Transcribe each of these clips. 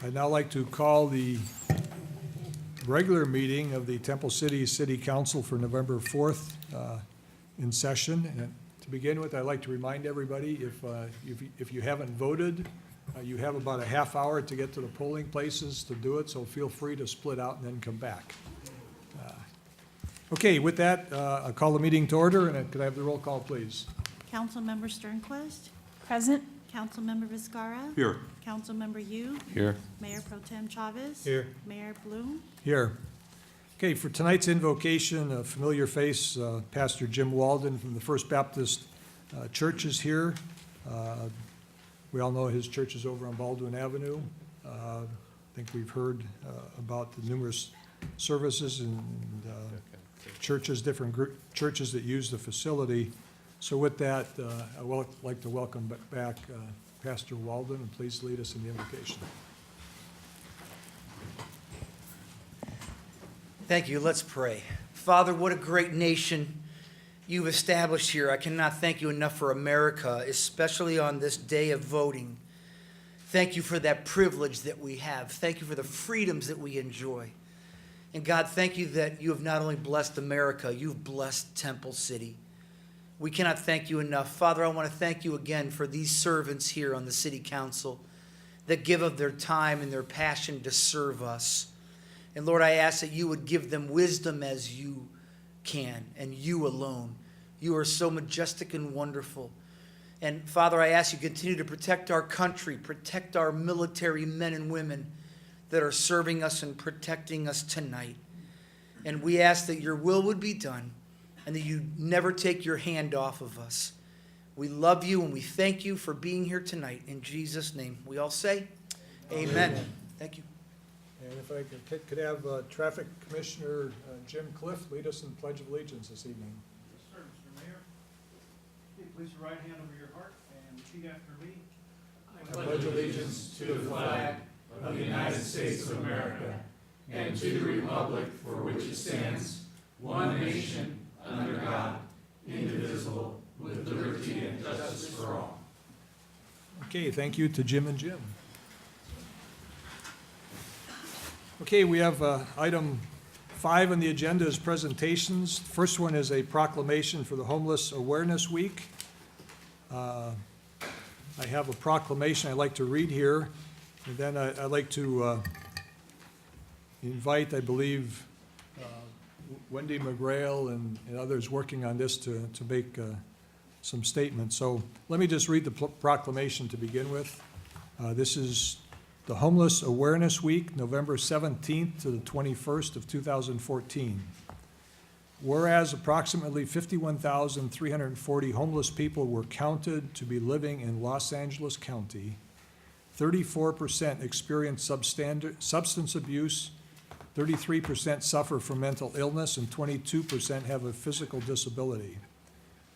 I'd now like to call the regular meeting of the Temple City City Council for November 4th in session. And to begin with, I'd like to remind everybody, if you haven't voted, you have about a half hour to get to the polling places to do it, so feel free to split out and then come back. Okay, with that, I'll call the meeting to order, and could I have the roll call, please? Councilmember Sternquist, Present. Councilmember Vizcarra, Here. Councilmember Yu, Here. Mayor Pro Tem Chavez. Here. Mayor Bloom. Here. Okay, for tonight's invocation, a familiar face, Pastor Jim Walden from the First Baptist Church is here. We all know his church is over on Baldwin Avenue. I think we've heard about the numerous services and churches, different churches that use the facility. So with that, I would like to welcome back Pastor Walden, and please lead us in the invocation. Thank you. Let's pray. Father, what a great nation you've established here. I cannot thank you enough for America, especially on this day of voting. Thank you for that privilege that we have. Thank you for the freedoms that we enjoy. And God, thank you that you have not only blessed America, you've blessed Temple City. We cannot thank you enough. Father, I want to thank you again for these servants here on the City Council that give of their time and their passion to serve us. And Lord, I ask that you would give them wisdom as you can, and you alone. You are so majestic and wonderful. And Father, I ask you to continue to protect our country, protect our military men and women that are serving us and protecting us tonight. And we ask that your will would be done and that you never take your hand off of us. We love you and we thank you for being here tonight. In Jesus' name, we all say, Amen. Amen. Thank you. And if I could have Traffic Commissioner Jim Cliff lead us in the Pledge of Allegiance this evening. Yes, sir, Mr. Mayor. Okay, place your right hand over your heart and repeat after me. I pledge allegiance to the flag of the United States of America and to the republic for which it stands, one nation, under God, indivisible, with liberty and justice for all. Okay, thank you to Jim and Jim. Okay, we have item 5 on the agenda is presentations. First one is a proclamation for the Homeless Awareness Week. I have a proclamation I'd like to read here, and then I'd like to invite, I believe, Wendy McGrail and others working on this to make some statements. So let me just read the proclamation to begin with. This is the Homeless Awareness Week, November 17th to the 21st of 2014. Whereas approximately 51,340 homeless people were counted to be living in Los Angeles County, 34% experience substance abuse, 33% suffer from mental illness, and 22% have a physical disability.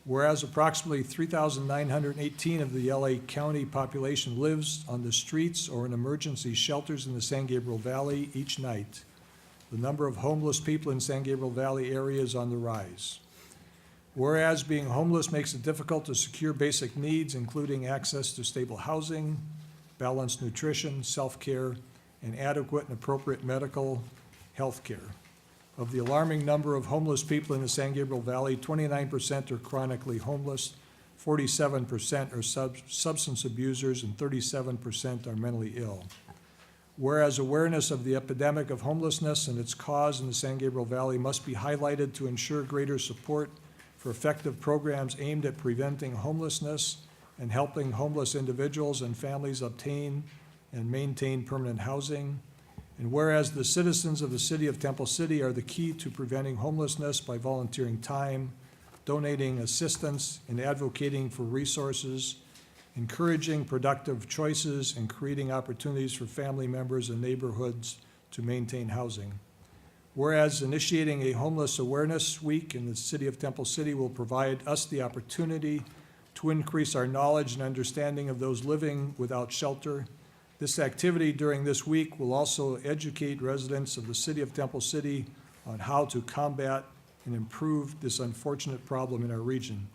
Whereas approximately 3,918 of the LA County population lives on the streets or in emergency shelters in the San Gabriel Valley each night, the number of homeless people in San Gabriel Valley area is on the rise. Whereas being homeless makes it difficult to secure basic needs, including access to stable housing, balanced nutrition, self-care, and adequate and appropriate medical health care. Of the alarming number of homeless people in the San Gabriel Valley, 29% are chronically homeless, 47% are substance abusers, and 37% are mentally ill. Whereas awareness of the epidemic of homelessness and its cause in the San Gabriel Valley must be highlighted to ensure greater support for effective programs aimed at preventing homelessness and helping homeless individuals and families obtain and maintain permanent housing. And whereas the citizens of the city of Temple City are the key to preventing homelessness by volunteering time, donating assistance, and advocating for resources, encouraging productive choices, and creating opportunities for family members and neighborhoods to maintain housing. Whereas initiating a Homeless Awareness Week in the city of Temple City will provide us the opportunity to increase our knowledge and understanding of those living without shelter. This activity during this week will also educate residents of the city of Temple City on how to combat and improve this unfortunate problem in our region.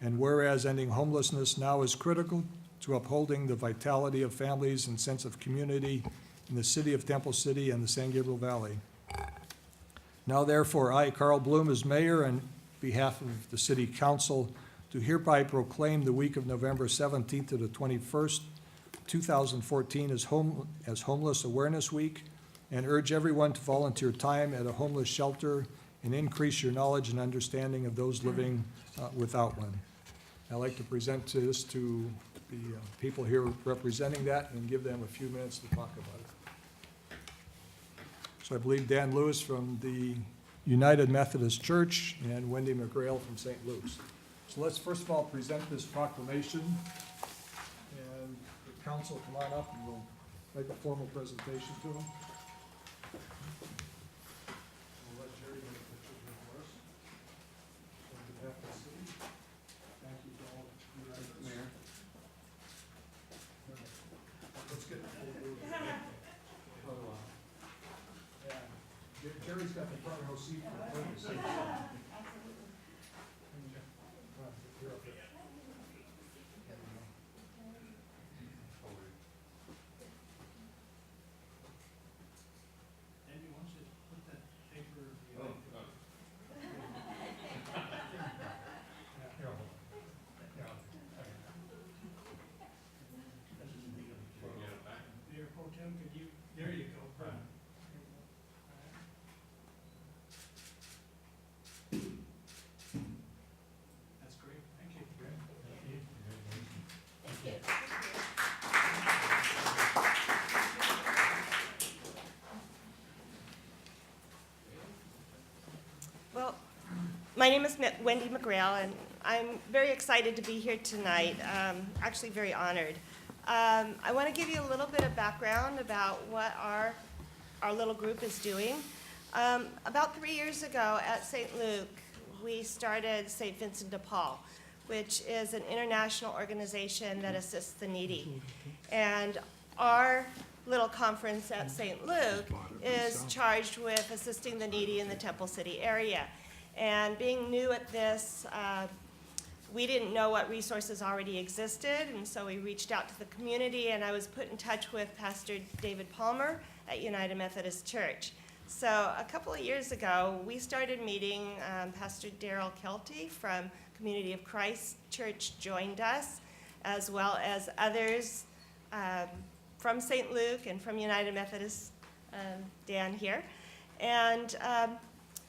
And whereas ending homelessness now is critical to upholding the vitality of families and sense of community in the city of Temple City and the San Gabriel Valley. Now therefore, I, Carl Bloom, as mayor, on behalf of the city council, do hereby proclaim the week of November 17th to the 21st, 2014 as Homeless Awareness Week, and urge everyone to volunteer time at a homeless shelter and increase your knowledge and understanding of those living without one. I'd like to present this to the people here representing that and give them a few minutes to talk about it. So I believe Dan Lewis from the United Methodist Church and Wendy McGrail from St. Luke's. So let's first of all present this proclamation, and the council come on up and we'll make a formal presentation to them. We'll let Jerry make a picture here for us. On behalf of the city, thank you to all of you, Mayor. Let's get the full group. Yeah, Jerry's got the front row seat for the purpose. You're up there. Andy, why don't you put that paper behind you? Mayor Pro Tem, could you, there you go. That's great, thank you. Well, my name is Wendy McGrail, and I'm very excited to be here tonight, actually very honored. I want to give you a little bit of background about what our little group is doing. About 3 years ago at St. Luke, we started St. Vincent de Paul, which is an international organization that assists the needy. And our little conference at St. Luke is charged with assisting the needy in the Temple City area. And being new at this, we didn't know what resources already existed, and so we reached out to the community, and I was put in touch with Pastor David Palmer at United Methodist Church. So a couple of years ago, we started meeting. Pastor Darrell Kelty from Community of Christ Church joined us, as well as others from St. Luke and from United Methodist, Dan here. And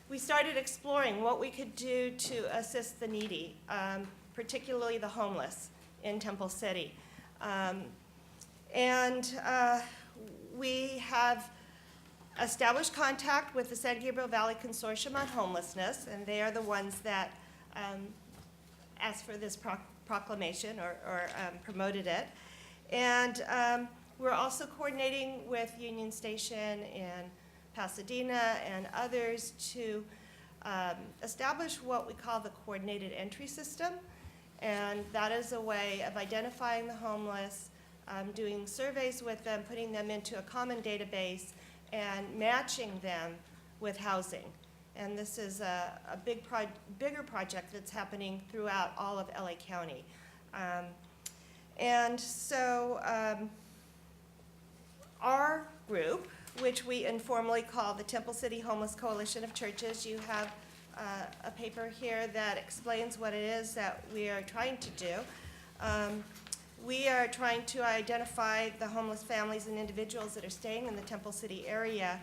we started exploring what we could do to assist the needy, particularly the homeless in Temple City. We have established contact with the San Gabriel Valley Consortium on Homelessness, and they are the ones that asked for this proclamation or promoted it. And we're also coordinating with Union Station and Pasadena and others to establish what we call the coordinated entry system. And that is a way of identifying the homeless, doing surveys with them, putting them into a common database, and matching them with housing. And this is a bigger project that's happening throughout all of LA County. Our group, which we informally call the Temple City Homeless Coalition of Churches, you have a paper here that explains what it is that we are trying to do. We are trying to identify the homeless families and individuals that are staying in the Temple City area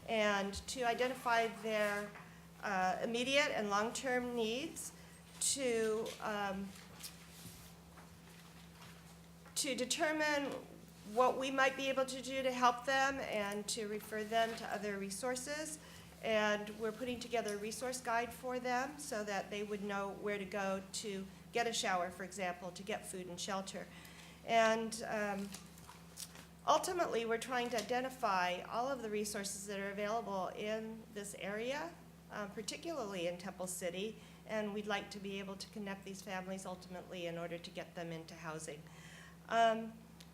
and to identify their immediate and long-term needs, to determine what we might be able to do to help them and to refer them to other resources. And we're putting together a resource guide for them so that they would know where to go to get a shower, for example, to get food and shelter. And ultimately, we're trying to identify all of the resources that are available in this area, particularly in Temple City, and we'd like to be able to connect these families ultimately in order to get them into housing.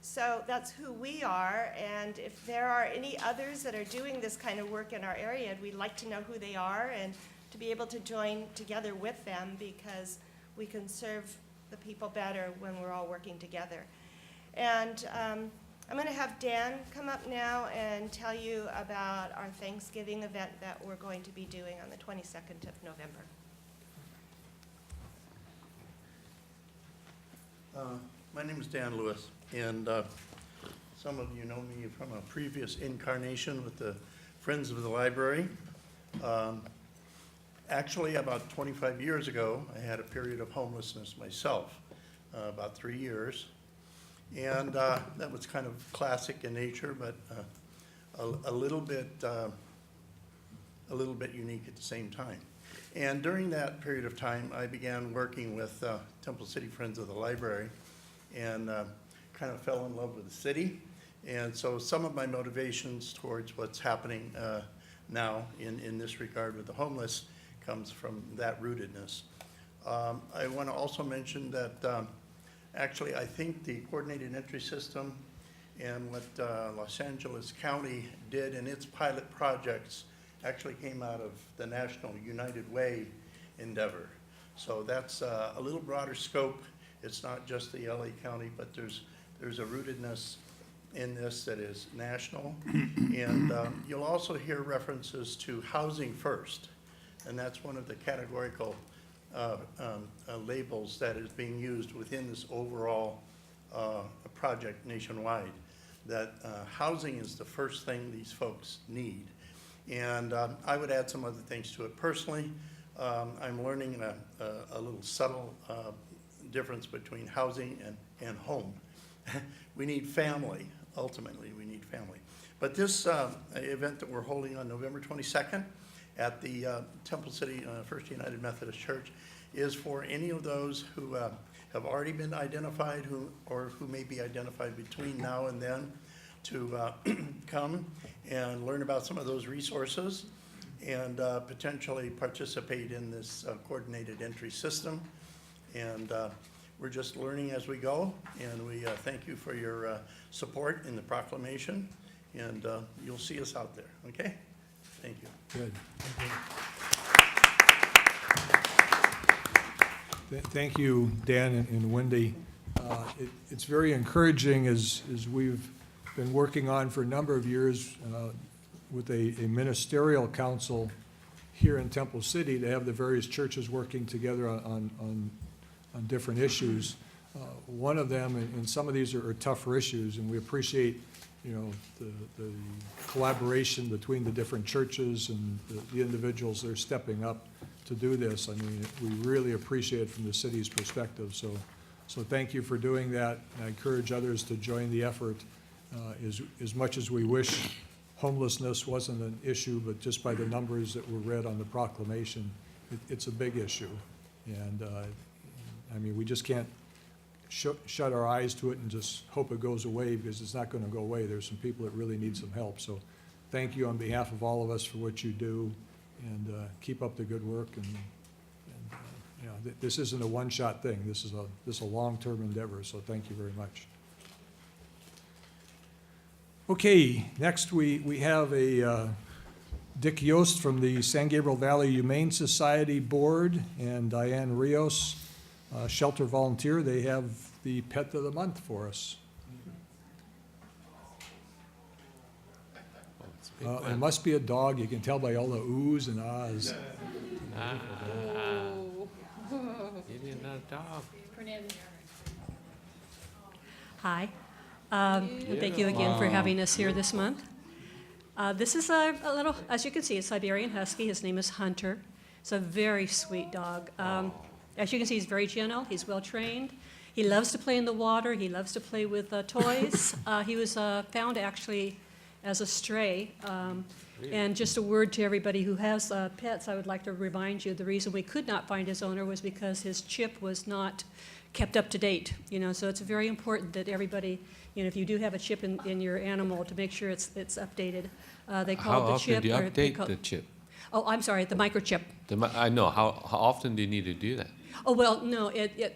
So that's who we are, and if there are any others that are doing this kind of work in our area, we'd like to know who they are and to be able to join together with them, because we can serve the people better when we're all working together. And I'm going to have Dan come up now and tell you about our Thanksgiving event that we're going to be doing on the 22nd of November. My name is Dan Lewis, and some of you know me from a previous incarnation with the Friends of the Library. Actually, about 25 years ago, I had a period of homelessness myself, about 3 years. And that was kind of classic in nature, but a little bit unique at the same time. And during that period of time, I began working with Temple City Friends of the Library, and kind of fell in love with the city. And so some of my motivations towards what's happening now in this regard with the homeless comes from that rootedness. I want to also mention that actually I think the coordinated entry system and what Los Angeles County did in its pilot projects actually came out of the National United Way endeavor. So that's a little broader scope. It's not just the LA County, but there's a rootedness in this that is national. And you'll also hear references to housing first. And that's one of the categorical labels that is being used within this overall project nationwide. That housing is the first thing these folks need. And I would add some other things to it. Personally, I'm learning a little subtle difference between housing and home. We need family, ultimately, we need family. But this event that we're holding on November 22nd at the Temple City First United Methodist Church is for any of those who have already been identified or who may be identified between now and then to come and learn about some of those resources and potentially participate in this coordinated entry system. And we're just learning as we go, and we thank you for your support in the proclamation, and you'll see us out there, okay? Thank you. Good. Thank you, Dan and Wendy. It's very encouraging as we've been working on for a number of years with a ministerial council here in Temple City to have the various churches working together on different issues. One of them, and some of these are tougher issues, and we appreciate, the collaboration between the different churches and the individuals that are stepping up to do this. I mean, we really appreciate it from the city's perspective. So thank you for doing that. I encourage others to join the effort. As much as we wish homelessness wasn't an issue, but just by the numbers that were read on the proclamation, it's a big issue. And I mean, we just can't shut our eyes to it and just hope it goes away, because it's not going to go away. There's some people that really need some help. So thank you on behalf of all of us for what you do, and keep up the good work. And this isn't a one-shot thing. This is a long-term endeavor, so thank you very much. Okay, next we have a Dick Yost from the San Gabriel Valley Humane Society Board and Diane Rios, shelter volunteer. They have the pet of the month for us. It must be a dog. You can tell by all the oohs and ahs. Give me another dog. Hi. Thank you again for having us here this month. This is a little, as you can see, a Siberian Husky. His name is Hunter. It's a very sweet dog. As you can see, he's very gentle. He's well trained. He loves to play in the water. He loves to play with toys. He was found actually as a stray. And just a word to everybody who has pets, I would like to remind you, the reason we could not find his owner was because his chip was not kept up to date. So it's very important that everybody, if you do have a chip in your animal, to make sure it's updated. They call it the chip. How often do you update the chip? Oh, I'm sorry, the microchip. I know. How often do you need to do that? Oh, well, no,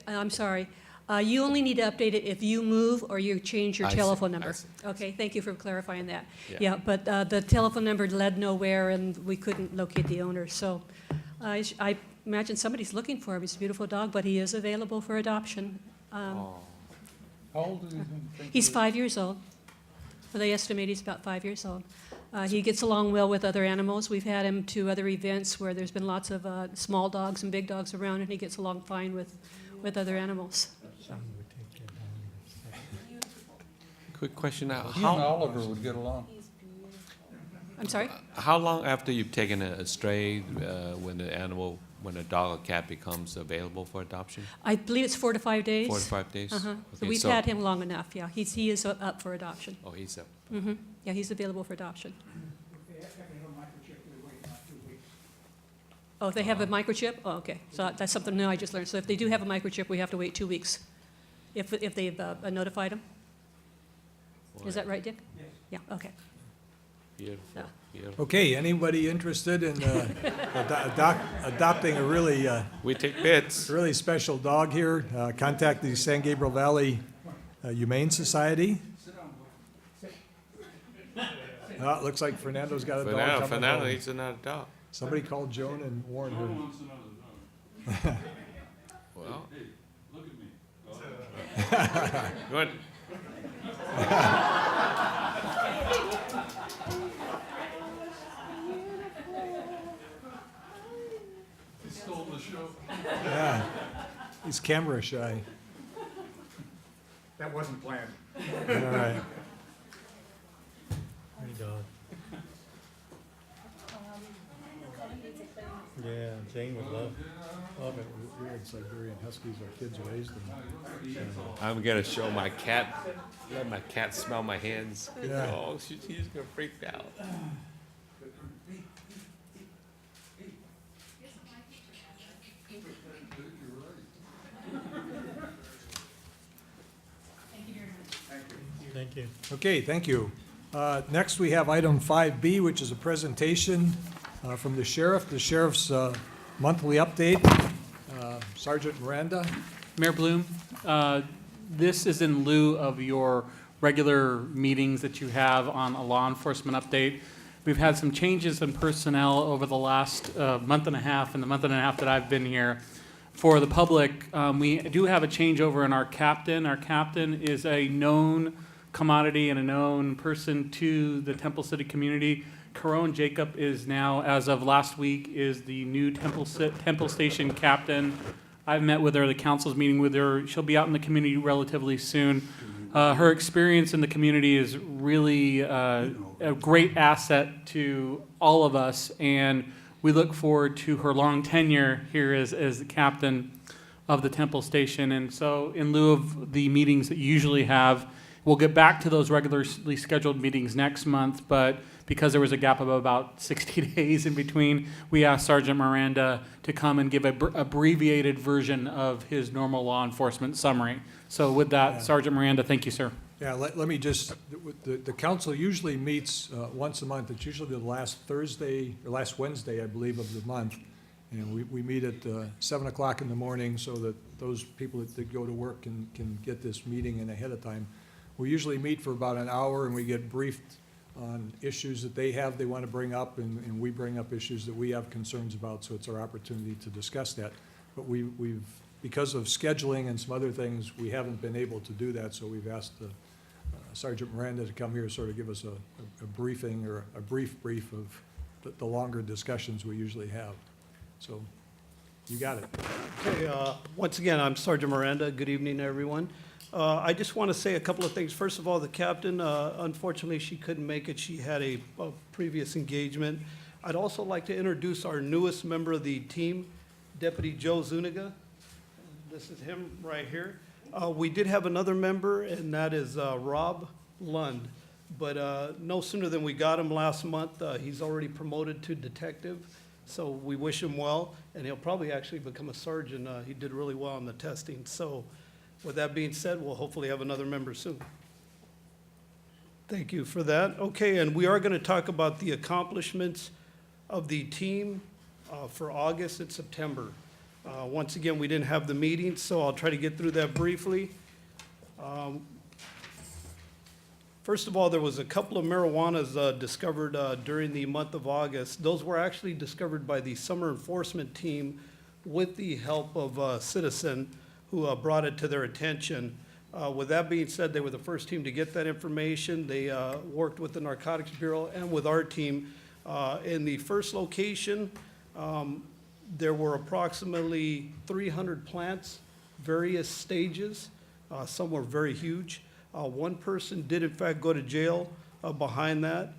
I'm sorry. You only need to update it if you move or you change your telephone number. Okay, thank you for clarifying that. Yeah, but the telephone number led nowhere, and we couldn't locate the owner. So I imagine somebody's looking for him. He's a beautiful dog, but he is available for adoption. How old is he? He's 5 years old. Well, they estimate he's about 5 years old. He gets along well with other animals. We've had him to other events where there's been lots of small dogs and big dogs around, and he gets along fine with other animals. Quick question now. He and Oliver would get along. I'm sorry? How long after you've taken a stray, when a dog or cat becomes available for adoption? I believe it's 4 to 5 days. 4 to 5 days? Uh-huh. So Okay, we've had him long enough, yeah. He is up for adoption. Oh, he's up. Yeah, he's available for adoption. If they have to have a microchip, we wait about 2 weeks. Oh, if they have a microchip? Oh, okay. So that's something new I just learned. So if they do have a microchip, we have to wait 2 weeks if they've notified him? Is that right, Dick? Yes. Yeah, okay. Beautiful, Yeah. beautiful. Okay, anybody interested in adopting a really, We take bits. really special dog here, contact the San Gabriel Valley Humane Society. It looks like Fernando's got a dog coming For now, home. he's another dog. Somebody called Joan and warned her. Well. Look at me. Good. He stole the show. Yeah, he's camera shy. That wasn't planned. All right. Yeah, Jane would love it. We had Siberian Huskies our kids raised them. I'm gonna show my cat, let my cat smell my hands. Yeah. Oh, she's gonna freak out. Thank you. Okay, thank you. Next, we have item 5B, which is a presentation from the sheriff, the sheriff's monthly update. Sergeant Miranda. Mayor Bloom, this is in lieu of your regular meetings that you have on a law enforcement update. We've had some changes in personnel over the last month and a half, and the month and a half that I've been here. For the public, we do have a changeover in our captain. Our captain is a known commodity and a known person to the Temple City community. Caron Jacob is now, as of last week, is the new Temple Station captain. I've met with her, the council's meeting with her. She'll be out in the community relatively soon. Her experience in the community is really a great asset to all of us, and we look forward to her long tenure here as the captain of the Temple Station. And so in lieu of the meetings that you usually have, we'll get back to those regularly scheduled meetings next month, but because there was a gap of about 60 days in between, we asked Sergeant Miranda to come and give an abbreviated version of his normal law enforcement summary. So with that, Yeah. Sergeant Miranda, thank you, sir. Yeah, let me just, the council usually meets once a month. It's usually the last Thursday, or last Wednesday, I believe, of the month. And we meet at 7 o'clock in the morning so that those people that go to work can get this meeting in ahead of time. We usually meet for about an hour, and we get briefed on issues that they have they want to bring up, and we bring up issues that we have concerns about, so it's our opportunity to discuss that. But we've, because of scheduling and some other things, we haven't been able to do that, so we've asked Sergeant Miranda to come here, sort of give us a briefing or a brief of the longer discussions we usually have. So, you got it. Okay, once again, I'm Sergeant Miranda. Good evening, everyone. I just want to say a couple of things. First of all, the captain, unfortunately, she couldn't make it. She had a previous engagement. I'd also like to introduce our newest member of the team, Deputy Joe Zuniga. This is him right here. We did have another member, and that is Rob Lund. But no sooner than we got him last month, he's already promoted to detective. So we wish him well, and he'll probably actually become a sergeant. He did really well on the testing. So with that being said, we'll hopefully have another member soon. Thank you for that. Okay, and we are going to talk about the accomplishments of the team for August and September. Once again, we didn't have the meeting, so I'll try to get through that briefly. First of all, there was a couple of marijuanas discovered during the month of August. Those were actually discovered by the summer enforcement team with the help of a citizen who brought it to their attention. With that being said, they were the first team to get that information. They worked with the Narcotics Bureau and with our team. In the first location, there were approximately 300 plants, various stages. Some were very huge. One person did in fact go to jail behind that.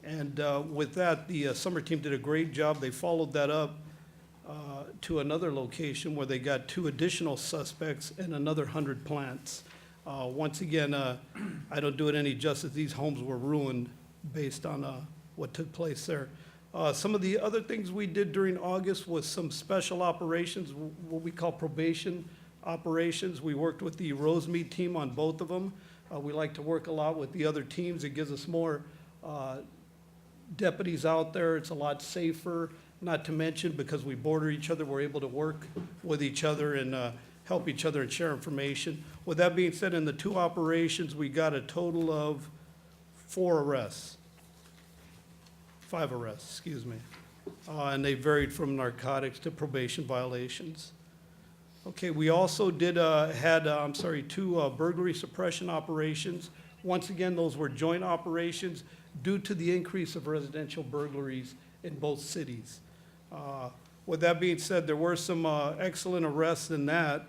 And with that, the summer team did a great job. They followed that up to another location where they got 2 additional suspects and another 100 plants. Once again, I don't do it any justice. These homes were ruined based on what took place there. Some of the other things we did during August was some special operations, what we call probation operations. We worked with the Rosemead team on both of them. We like to work a lot with the other teams. It gives us more deputies out there. It's a lot safer, not to mention because we border each other, we're able to work with each other and help each other and share information. With that being said, in the 2 operations, we got a total of 5 arrests, excuse me. And they varied from narcotics to probation violations. Okay, we also had 2 burglary suppression operations. Once again, those were joint operations due to the increase of residential burglaries in both cities. With that being said, there were some excellent arrests in that,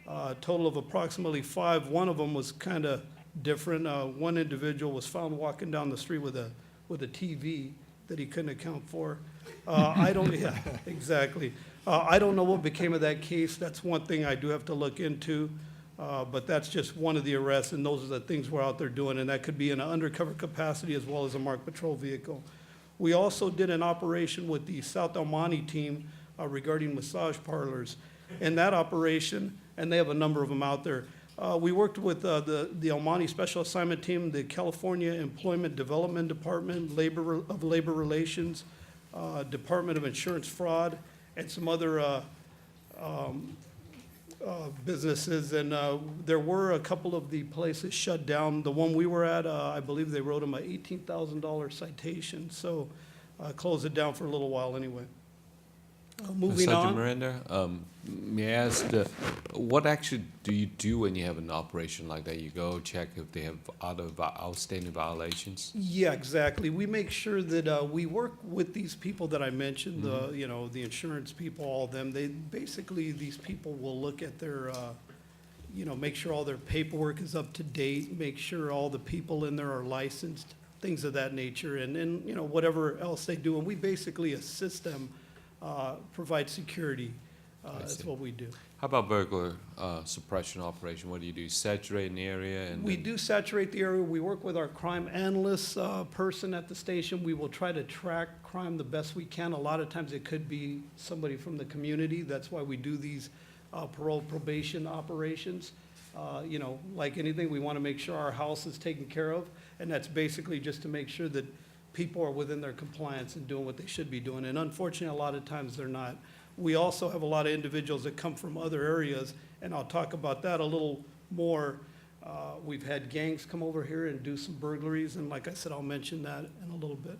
a total of approximately 5. One of them was kind of different. One individual was found walking down the street with a TV that he couldn't account for. Yeah, exactly. I don't know what became of that case. That's one thing I do have to look into. But that's just one of the arrests, and those are the things we're out there doing, and that could be in an undercover capacity as well as a marked patrol vehicle. We also did an operation with the South El Monte team regarding massage parlors. In that operation, and they have a number of them out there, we worked with the El Monte Special Assignment Team, the California Employment Development Department, Labor Relations, Department of Insurance Fraud, and some other businesses, and there were a couple of the places shut down. The one we were at, I believe they wrote them an $18,000 citation, so closed it down for a little while anyway. Moving Sergeant on. Miranda, may I ask, what actually do you do when you have an operation like that? You go check if they have other outstanding violations? Yeah, exactly. We make sure that we work with these people that I mentioned, the insurance people, all of them. These people will look at their, make sure all their paperwork is up to date, make sure all the people in there are licensed, things of that nature, and whatever else they do. And we basically assist them, provide security. That's what we do. How about burglar suppression operation? What do you do? Saturate an area? And We do saturate the area. We work with our crime analyst person at the station. We will try to track crime the best we can. A lot of times it could be somebody from the community. That's why we do these parole probation operations. Like anything, we want to make sure our house is taken care of. And that's basically just to make sure that people are within their compliance and doing what they should be doing. And unfortunately, a lot of times they're not. We also have a lot of individuals that come from other areas, and I'll talk about that a little more. We've had gangs come over here and do some burglaries, and like I said, I'll mention that in a little bit.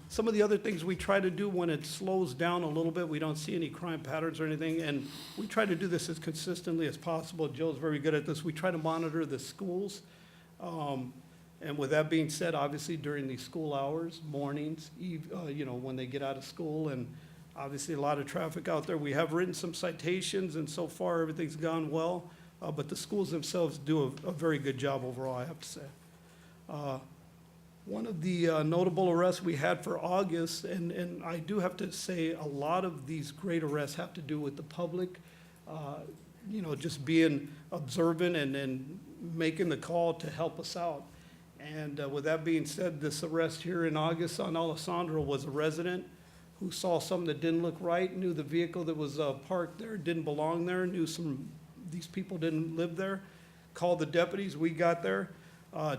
Some of the other things we try to do when it slows down a little bit, we don't see any crime patterns or anything, and we try to do this as consistently as possible. Joe's very good at this. We try to monitor the schools. And with that being said, obviously during the school hours, mornings, when they get out of school, and obviously a lot of traffic out there. We have written some citations, and so far everything's gone well, but the schools themselves do a very good job overall, I have to say. One of the notable arrests we had for August, and I do have to say a lot of these great arrests have to do with the public, just being observant and making the call to help us out. And with that being said, this arrest here in August on Alessandro was a resident who saw something that didn't look right, knew the vehicle that was parked there didn't belong there, knew these people didn't live there, called the deputies. We got there.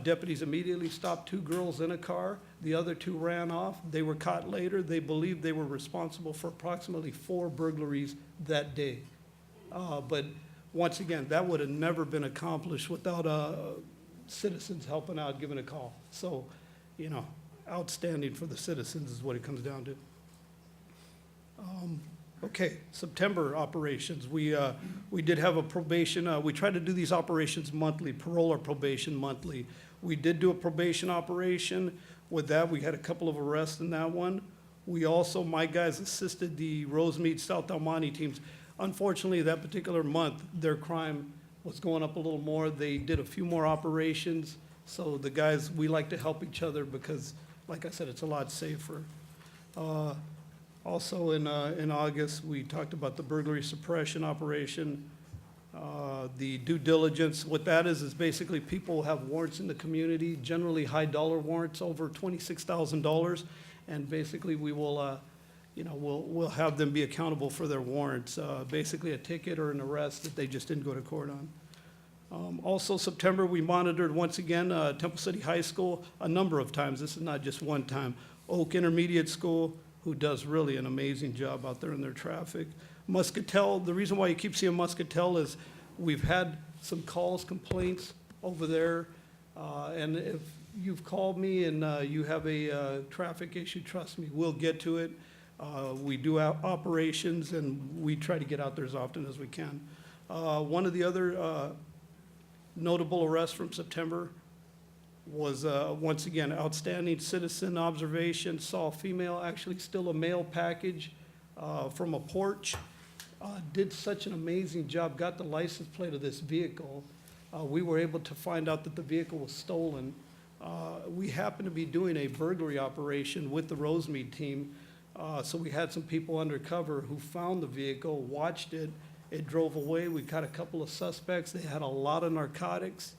Deputies immediately stopped 2 girls in a car. The other 2 ran off. They were caught later. They believed they were responsible for approximately 4 burglaries that day. But once again, that would have never been accomplished without citizens helping out, giving a call. So, outstanding for the citizens is what it comes down to. Okay, September operations. We did have a probation, we tried to do these operations monthly, parole or probation monthly. We did do a probation operation. With that, we had a couple of arrests in that one. We also, my guys assisted the Rosemead South Del Monte teams. Unfortunately, that particular month, their crime was going up a little more. They did a few more operations. So the guys, we like to help each other because, like I said, it's a lot safer. Also in August, we talked about the burglary suppression operation. The due diligence, what that is basically people have warrants in the community, generally high dollar warrants over $26,000. And basically we will, we'll have them be accountable for their warrants, basically a ticket or an arrest that they just didn't go to court on. Also September, we monitored once again, Temple City High School a number of times. This is not just one time. Oak Intermediate School, who does really an amazing job out there in their traffic. Muscatel, the reason why you keep seeing Muscatel is we've had some calls, complaints over there. And if you've called me and you have a traffic issue, trust me, we'll get to it. We do operations and we try to get out there as often as we can. One of the other notable arrests from September was, once again, outstanding citizen observation, saw a female actually steal a mail package from a porch. Did such an amazing job, got the license plate of this vehicle. We were able to find out that the vehicle was stolen. We happened to be doing a burglary operation with the Rosemead team, so we had some people undercover who found the vehicle, watched it, it drove away. We caught a couple of suspects. They had a lot of narcotics.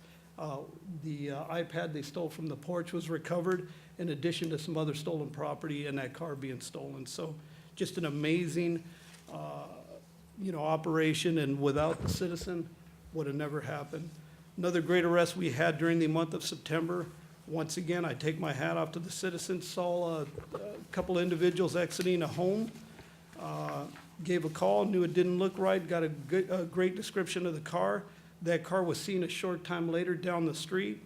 The iPad they stole from the porch was recovered, in addition to some other stolen property and that car being stolen. So just an amazing, operation, and without the citizen, would have never happened. Another great arrest we had during the month of September. Once again, I take my hat off to the citizens. Saw a couple of individuals exiting a home, gave a call, knew it didn't look right, got a great description of the car. That car was seen a short time later down the street.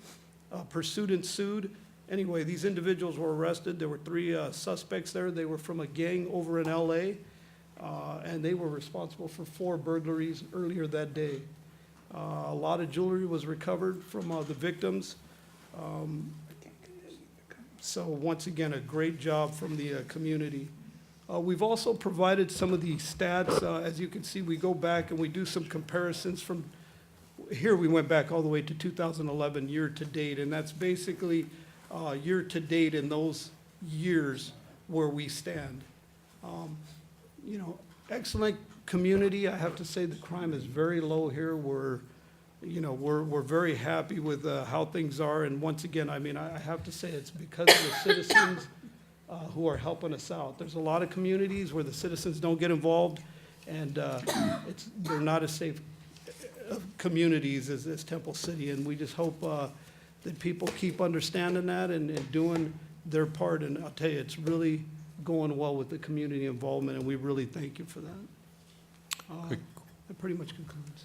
Pursuit ensued. Anyway, these individuals were arrested. There were 3 suspects there. They were from a gang over in LA, and they were responsible for 4 burglaries earlier that day. A lot of jewelry was recovered from the victims. So once again, a great job from the community. We've also provided some of the stats. As you can see, we go back and we do some comparisons from, here we went back all the way to 2011 year to date, and that's basically year to date in those years where we stand. Excellent community. I have to say the crime is very low here. We're very happy with how things are. And once again, I have to say it's because of the citizens who are helping us out. There's a lot of communities where the citizens don't get involved, and they're not as safe communities as Temple City. And we just hope that people keep understanding that and doing their part. And I'll tell you, it's really going well with the community involvement, and we really thank you for that. That pretty much concludes.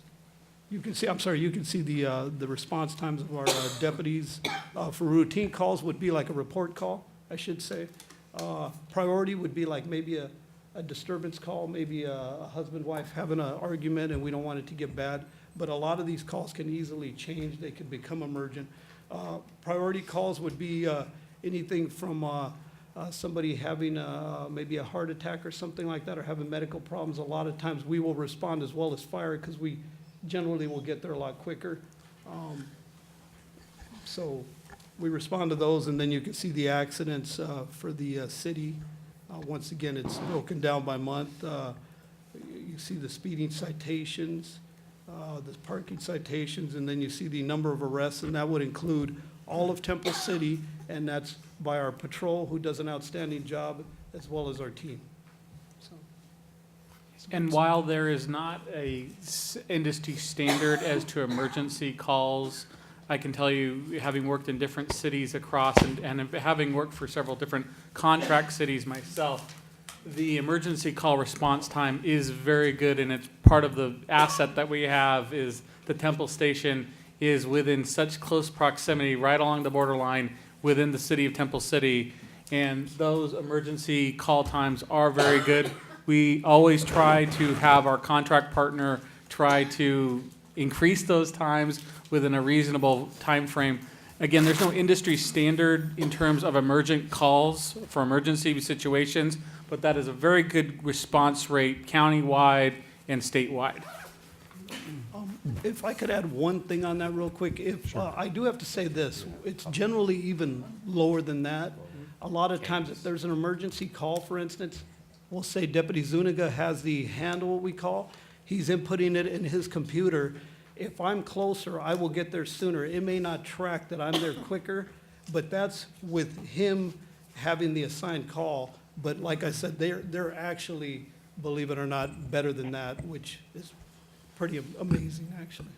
You can see the response times of our deputies for routine calls would be like a report call, I should say. Priority would be like maybe a disturbance call, maybe a husband-wife having an argument and we don't want it to get bad. But a lot of these calls can easily change. They could become emergent. Priority calls would be anything from somebody having maybe a heart attack or something like that, or having medical problems. A lot of times we will respond as well as fire because we generally will get there a lot quicker. So we respond to those, and then you can see the accidents for the city. Once again, it's broken down by month. You see the speeding citations, the parking citations, and then you see the number of arrests, and that would include all of Temple City, and that's by our patrol, who does an outstanding job, as well as our team. So. And while there is not a industry standard as to emergency calls, I can tell you, having worked in different cities across and having worked for several different contract cities myself, the emergency call response time is very good, and it's part of the asset that we have is the Temple Station is within such close proximity, right along the borderline within the city of Temple City, and those emergency call times are very good. We always try to have our contract partner try to increase those times within a reasonable time frame. Again, there's no industry standard in terms of emergent calls for emergency situations, but that is a very good response rate countywide and statewide. If I could add one thing on that real quick, I do have to say this, it's generally even lower than that. A lot of times, if there's an emergency call, for instance, we'll say Deputy Zuniga has the handle, what we call, he's inputting it in his computer. If I'm closer, I will get there sooner. It may not track that I'm there quicker, but that's with him having the assigned call. But like I said, they're actually, believe it or not, better than that, which is pretty amazing, actually.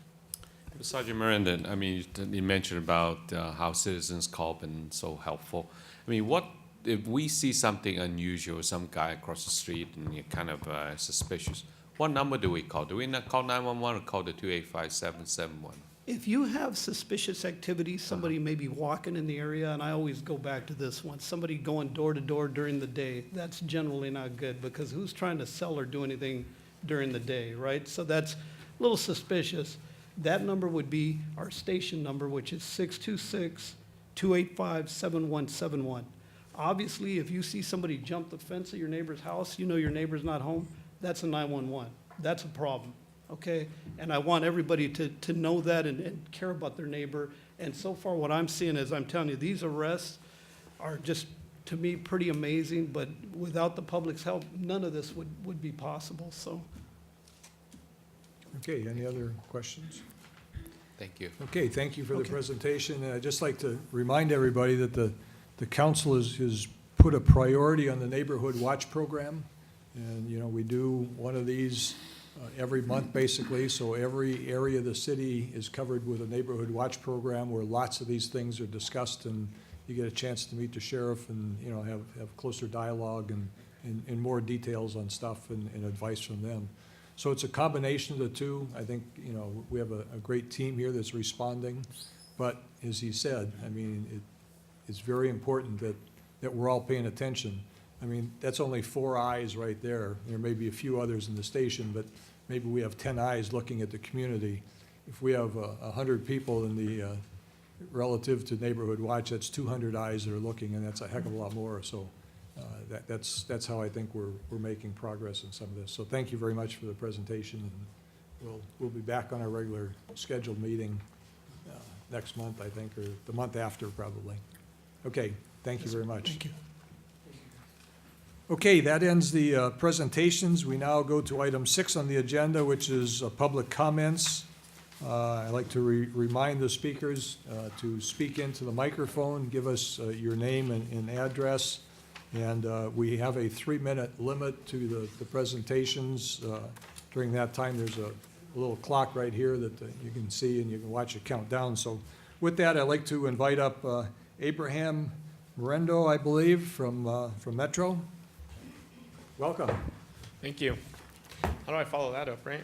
Sergeant Miranda, I mean, you mentioned about how citizens call been so helpful. I mean, what if we see something unusual, some guy across the street and you're kind of suspicious? What number do we call? Do we not call 911 or call the 285-771? If you have suspicious activity, somebody may be walking in the area, and I always go back to this one, somebody going door to door during the day, that's generally not good, because who's trying to sell or do anything during the day, right? So that's a little suspicious. That number would be our station number, which is 626-285-7171. Obviously, if you see somebody jump the fence of your neighbor's house, you know your neighbor's not home, that's a 911. That's a problem, okay? And I want everybody to know that and care about their neighbor. And so far, what I'm seeing is, I'm telling you, these arrests are just, to me, pretty amazing, but without the public's help, none of this would be possible, so. Okay, any other questions? Thank you. Okay, thank you for the Okay. presentation. And I'd just like to remind everybody that the council has put a priority on the Neighborhood Watch Program. And, you know, we do one of these every month, basically, so every area of the city is covered with a Neighborhood Watch Program where lots of these things are discussed, and you get a chance to meet the sheriff and, you know, have closer dialogue and more details on stuff and advice from them. So it's a combination of the two. I think, you know, we have a great team here that's responding. But as he said, I mean, it's very important that we're all paying attention. I mean, that's only 4 eyes right there. There may be a few others in the station, but maybe we have 10 eyes looking at the community. If we have 100 people in the relative to Neighborhood Watch, that's 200 eyes that are looking, and that's a heck of a lot more. So that's how I think we're making progress in some of this. So thank you very much for the presentation, and we'll be back on our regular scheduled meeting next month, I think, or the month after, probably. Okay, thank you very much. Thank you. Okay, that ends the presentations. We now go to item 6 on the agenda, which is public comments. I'd like to remind the speakers to speak into the microphone, give us your name and address. And we have a 3-minute limit to the presentations. During that time, there's a little clock right here that you can see, and you can watch it count down. So with that, I'd like to invite up Abraham Morendo, I believe, from Metro. Welcome. Thank you. How do I follow that up, right?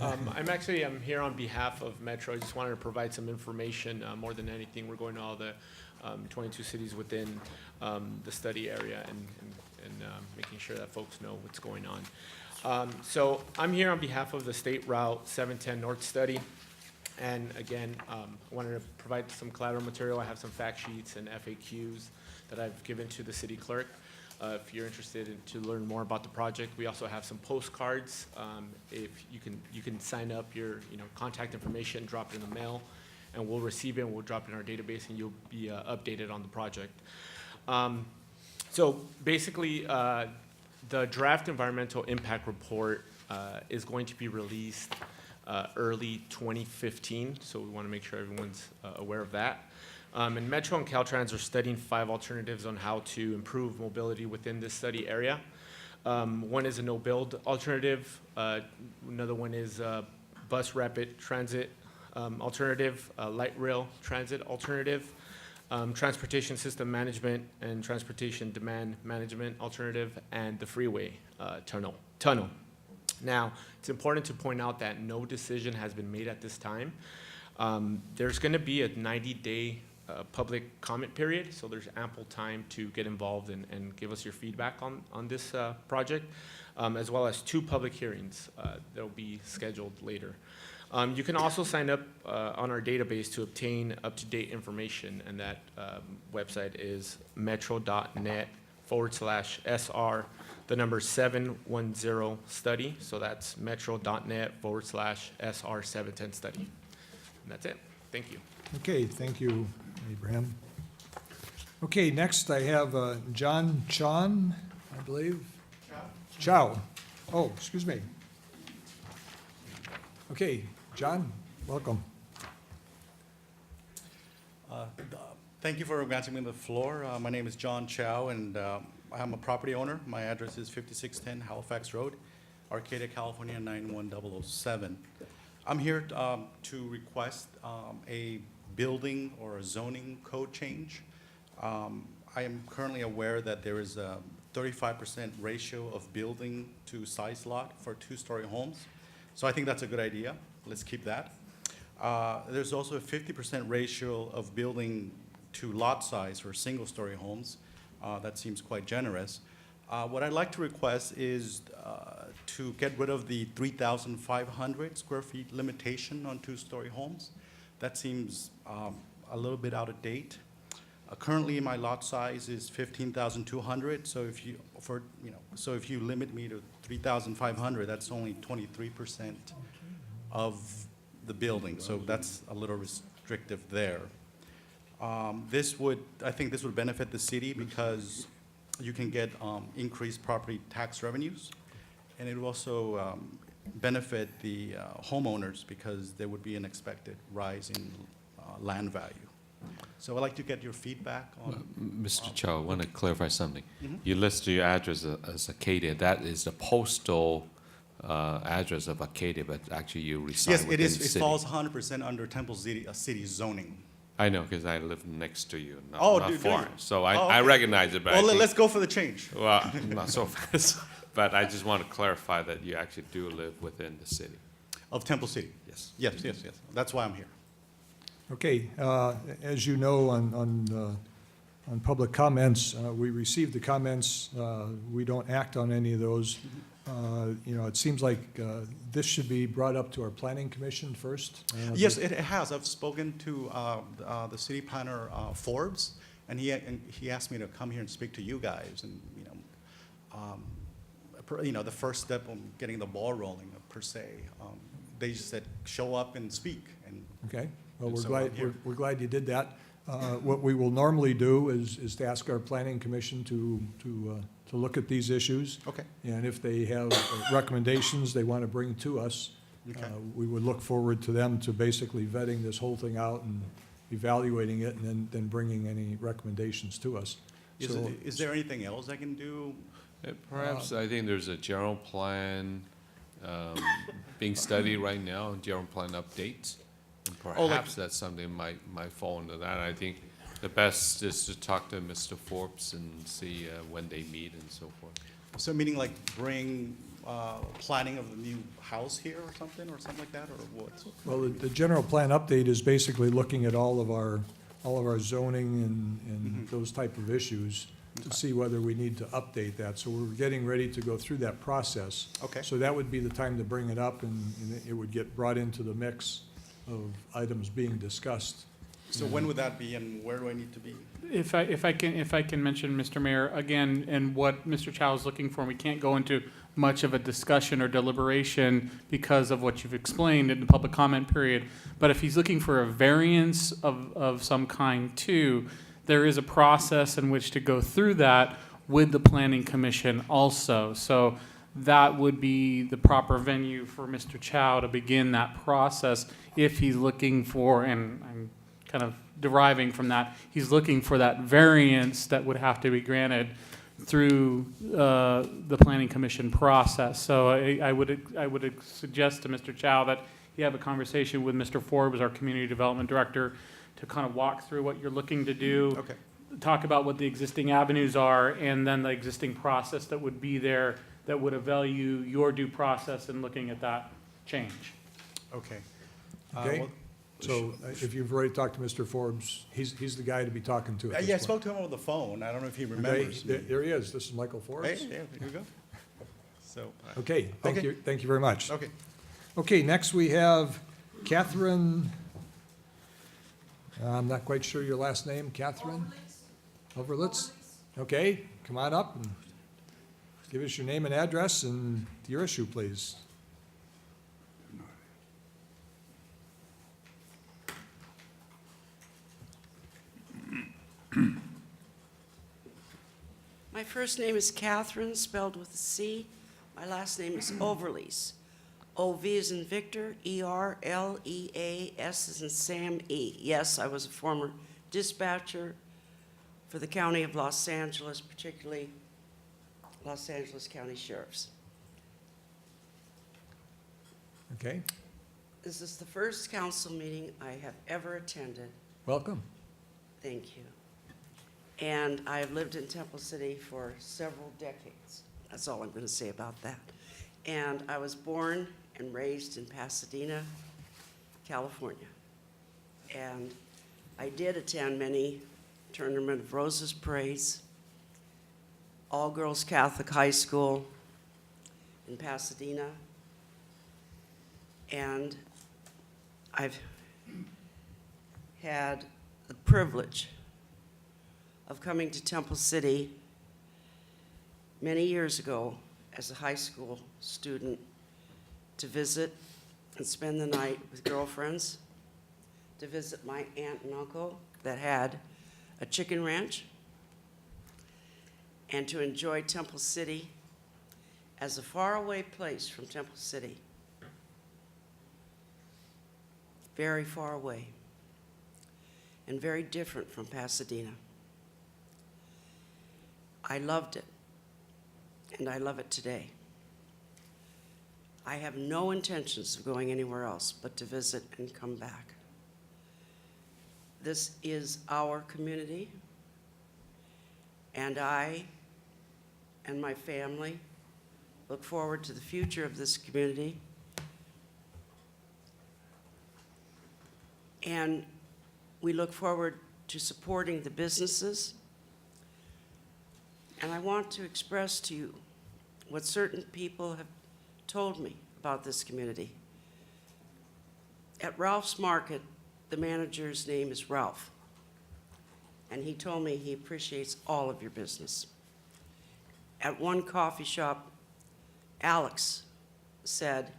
I'm here on behalf of Metro. I just wanted to provide some information. More than anything, we're going to all the 22 cities within the study area and making sure that folks know what's going on. So I'm here on behalf of the State Route 710 North Study. And again, I wanted to provide some collateral material. I have some fact sheets and FAQs that I've given to the city clerk. If you're interested to learn more about the project, we also have some postcards. If you can sign up your contact information, drop it in the mail, and we'll receive it and we'll drop it in our database, and you'll be updated on the project. So basically, the draft environmental impact report is going to be released early 2015. So we want to make sure everyone's aware of that. And Metro and Caltrans are studying 5 alternatives on how to improve mobility within this study area. One is a no-build alternative. Another one is bus rapid transit alternative, light rail transit alternative, transportation system management and transportation demand management alternative, and the freeway tunnel. Now, it's important to point out that no decision has been made at this time. There's going to be a 90-day a public comment period, so there's ample time to get involved and give us your feedback on this project, as well as 2 public hearings that will be scheduled later. You can also sign up on our database to obtain up-to-date information, and that website is metro.net/SR, the number 710 study. So that's metro.net/SR 710 study. And that's it. Thank you. Okay, thank you, Abraham. Okay, next I have John Chon, I believe. Chow. Oh, excuse me. Okay, John, welcome. Thank you for granting me the floor. My name is John Chow, and I'm a property owner. My address is 5610 Halifax Road, Arcadia, California, 91007. I'm here to request a building or a zoning code change. I am currently aware that there is a 35% ratio of building to size lot for 2-story homes. So I think that's a good idea. Let's keep that. There's also a 50% ratio of building to lot size for single-story homes. That seems quite generous. What I'd like to request is to get rid of the 3,500 square feet limitation on 2-story homes. That seems a little bit out of date. Currently, my lot size is 15,200. So if you limit me to 3,500, that's only 23% of the building. So that's a little restrictive there. I think this would benefit the city because you can get increased property tax revenues, and it would also benefit the homeowners because there would be an expected rise in land value. So I'd like to get your feedback on. Mr. Chow, I want to clarify something. Mhm. You listed your address as Acadia. That is the postal address of Acadia, but actually you reside Yes, within it is. the It city. falls 100% under Temple City zoning. I know, because I live next to you, not, Oh, not do you? far. So I, Oh, I okay. recognize it, but I Well, think- let's go for the change. Well, not so fast, but I just want to clarify that you actually do live within the city. Of Temple City. Yes. Yes, yes, yes. That's why I'm here. Okay, as you know, on public comments, we received the comments. We don't act on any of those. It seems like this should be brought up to our planning commission first. Yes, it has. I've spoken to the city planner, Forbes, and he asked me to come here and speak to you guys. And, the first step on getting the ball rolling, per se, they just said, show up and speak. And Okay, well, And we're so glad, I'm here. we're glad you did that. What we will normally do is to ask our planning commission to look at these issues. Okay. And if they have recommendations they want to bring to us, Okay. we would look forward to them to basically vetting this whole thing out and evaluating it and then bringing any recommendations to us. So- Is there anything else I can do? Perhaps, I think there's a general plan being studied right now, general plan updates. And Oh, like- perhaps that's something might fall into that. I think the best is to talk to Mr. Forbes and see when they meet and so forth. So meaning like bring planning of the new house here or something like that, or what? Well, the general plan update is basically looking at all of our zoning and those type of issues to see whether we need to update that. So we're getting ready to go through that process. Okay. So that would be the time to bring it up, and it would get brought into the mix of items being discussed. So when would that be, and where do I need to be? If I can mention, Mr. Mayor, again, and what Mr. Chow is looking for, and we can't go into much of a discussion or deliberation because of what you've explained in the public comment period, but if he's looking for a variance of some kind too, there is a process in which to go through that with the planning commission also. So that would be the proper venue for Mr. Chow to begin that process if he's looking for, and I'm kind of deriving from that, he's looking for that variance that would have to be granted through the planning commission process. So I would suggest to Mr. Chow that he have a conversation with Mr. Forbes, our community development director, to kind of walk through what you're looking to do. Okay. Talk about what the existing avenues are, and then the existing process that would be there that would evaluate your due process in looking at that change. Okay. Okay. Well, So if you've already talked to Mr. Forbes, he's the guy to be talking to at this Yeah, I point. spoke to him over the phone. I don't know if he Okay, remembers me. there he is. This is Michael Hey, Forbes. yeah, here we go. So. Okay, Okay. thank you very much. Okay. Okay, next we have Catherine, I'm not quite sure your last name, Catherine? Overlitz? Okay, come on up and give us your name and address and your issue, please. My first name is Catherine, spelled with a C. My last name is Overlease. O-V as in Victor, E-R-L-E-A-S as in Sam E. Yes, I was a former dispatcher for the County of Los Angeles, particularly Los Angeles County Sheriffs. Okay, This is the first council meeting I have ever attended. welcome. Thank you. And I have lived in Temple City for several decades. That's all I'm going to say about that. And I was born and raised in Pasadena, California. And I did attend many Tournament of Roses parades, all-girls Catholic high school in Pasadena. And I've had the privilege of coming to Temple City many years ago as a high school student to visit and spend the night with girlfriends, to visit my aunt and uncle that had a chicken ranch, and to enjoy Temple City as a faraway place from Temple City. Very far away and very different from Pasadena. I loved it, and I love it today. I have no intentions of going anywhere else but to visit and come back. This is our community, and I and my family look forward to the future of this community. And we look forward to supporting the businesses. And I want to express to you what certain people have told me about this community. At Ralph's Market, the manager's name is Ralph. And he told me he appreciates all of your business. At one coffee shop, Alex said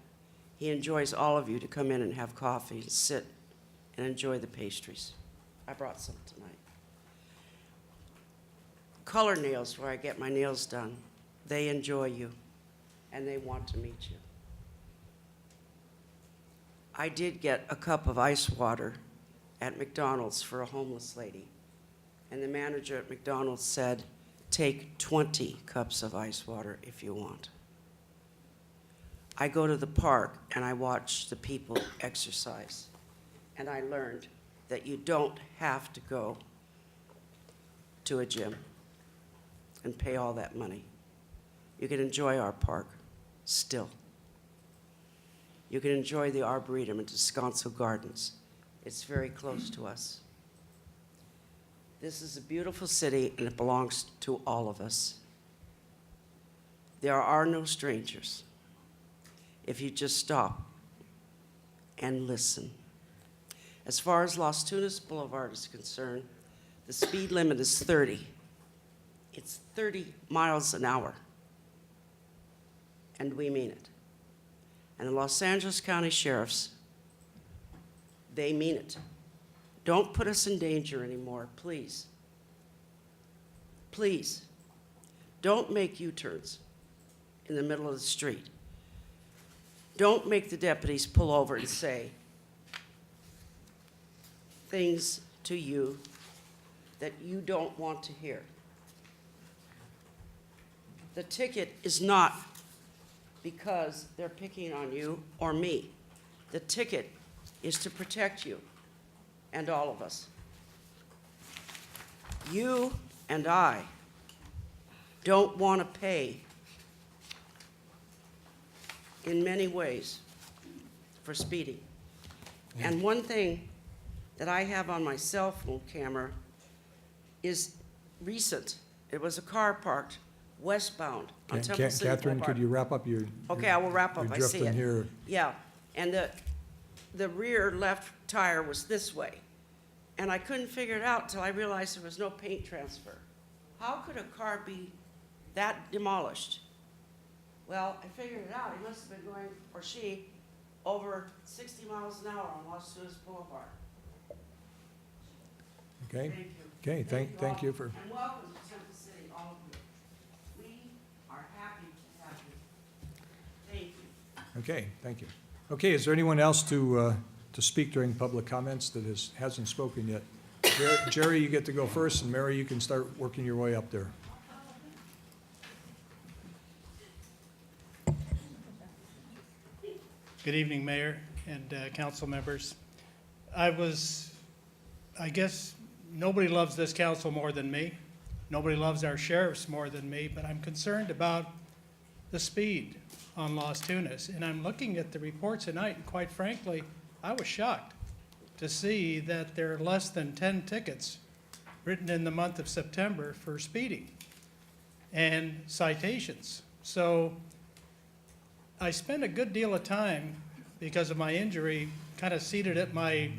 he enjoys all of you to come in and have coffee and sit and enjoy the pastries. I brought some tonight. Color Nails, where I get my nails done, they enjoy you and they want to meet you. I did get a cup of ice water at McDonald's for a homeless lady, and the manager at McDonald's said, take 20 cups of ice water if you want. I go to the park and I watch the people exercise, and I learned that you don't have to go to a gym and pay all that money. You can enjoy our park still. You can enjoy the Arboretum and Descanso Gardens. It's very close to us. This is a beautiful city, and it belongs to all of us. There are no strangers if you just stop and listen. As far as Las Tunas Boulevard is concerned, the speed limit is 30. It's 30 miles an hour, and we mean it. And the Los Angeles County Sheriffs, they mean it. Don't put us in danger anymore, please. Please, don't make U-turns in the middle of the street. Don't make the deputies pull over and say things to you that you don't want to hear. The ticket is not because they're picking on you or me. The ticket is to protect you and all of us. You and I don't want to pay in many ways for speeding. And one thing that I have on my cell phone camera is recent. It was a car parked westbound on Temple City Catherine, Boulevard. could you wrap up your? Okay, I will wrap up. You're I see drifting it. here. Yeah, and the rear left tire was this way. And I couldn't figure it out until I realized there was no paint transfer. How could a car be that demolished? Well, I figured it out. He must have been going, or she, over 60 miles an hour on Los Angeles Boulevard. Okay, Thank you. okay, thank you for, And welcome to Temple City, all of you. We are happy to have you. Thank you. okay, thank you. Okay, is there anyone else to speak during public comments that hasn't spoken yet? Jerry, you get to go first, and Mary, you can start working your way up there. Good evening, Mayor and council members. I guess nobody loves this council more than me. Nobody loves our sheriffs more than me, but I'm concerned about the speed on Las Tunas. And I'm looking at the report tonight, and quite frankly, I was shocked to see that there are less than 10 tickets written in the month of September for speeding and citations. So I spent a good deal of time, because of my injury, kind of seated at my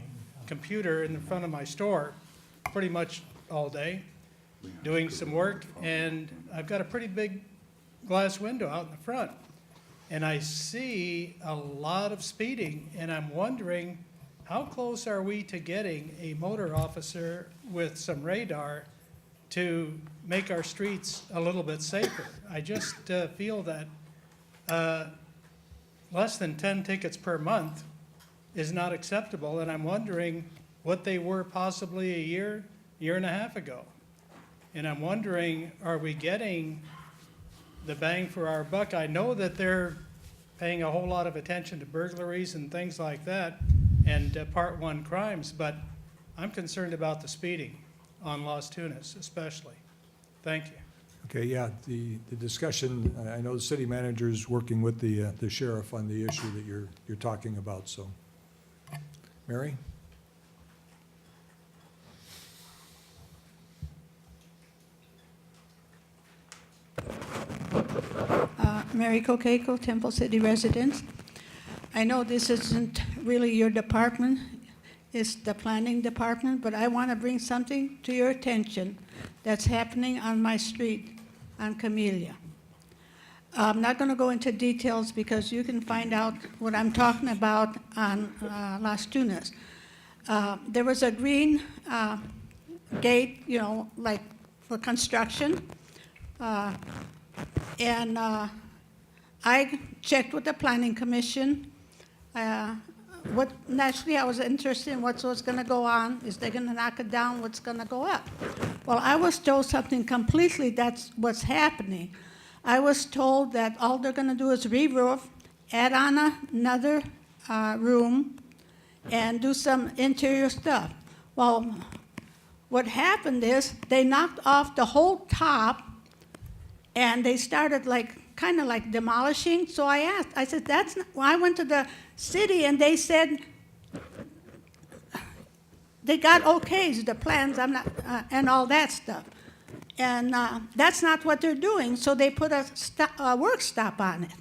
computer in the front of my store pretty much all day, doing some work, and I've got a pretty big glass window out in the front. And I see a lot of speeding, and I'm wondering, how close are we to getting a motor officer with some radar to make our streets a little bit safer? I just feel that less than 10 tickets per month is not acceptable, and I'm wondering what they were possibly a year and a half ago. And I'm wondering, are we getting the bang for our buck? I know that they're paying a whole lot of attention to burglaries and things like that, and Part 1 crimes, but I'm concerned about the speeding on Las Tunas especially. Thank you. Okay, yeah, the discussion, I know the city manager is working with the sheriff on the issue that you're talking about, so. Mary? Mary Coqueco, Temple City residents. I know this isn't really your department, it's the planning department, but I want to bring something to your attention that's happening on my street on Camellia. I'm not going to go into details because you can find out what I'm talking about on Las Tunas. There was a green gate, like for construction, and I checked with the Planning Commission. Naturally, I was interested in what's going to go on. Is they going to knock it down? What's going to go up? Well, I was told something completely that's what's happening. I was told that all they're going to do is re-roof, add on another room, and do some interior stuff. Well, what happened is they knocked off the whole top, and they started kind of like demolishing. So I asked, I said, I went to the city, and they said they got okays, the plans, and all that stuff. And that's not what they're doing, so they put a work stop on it.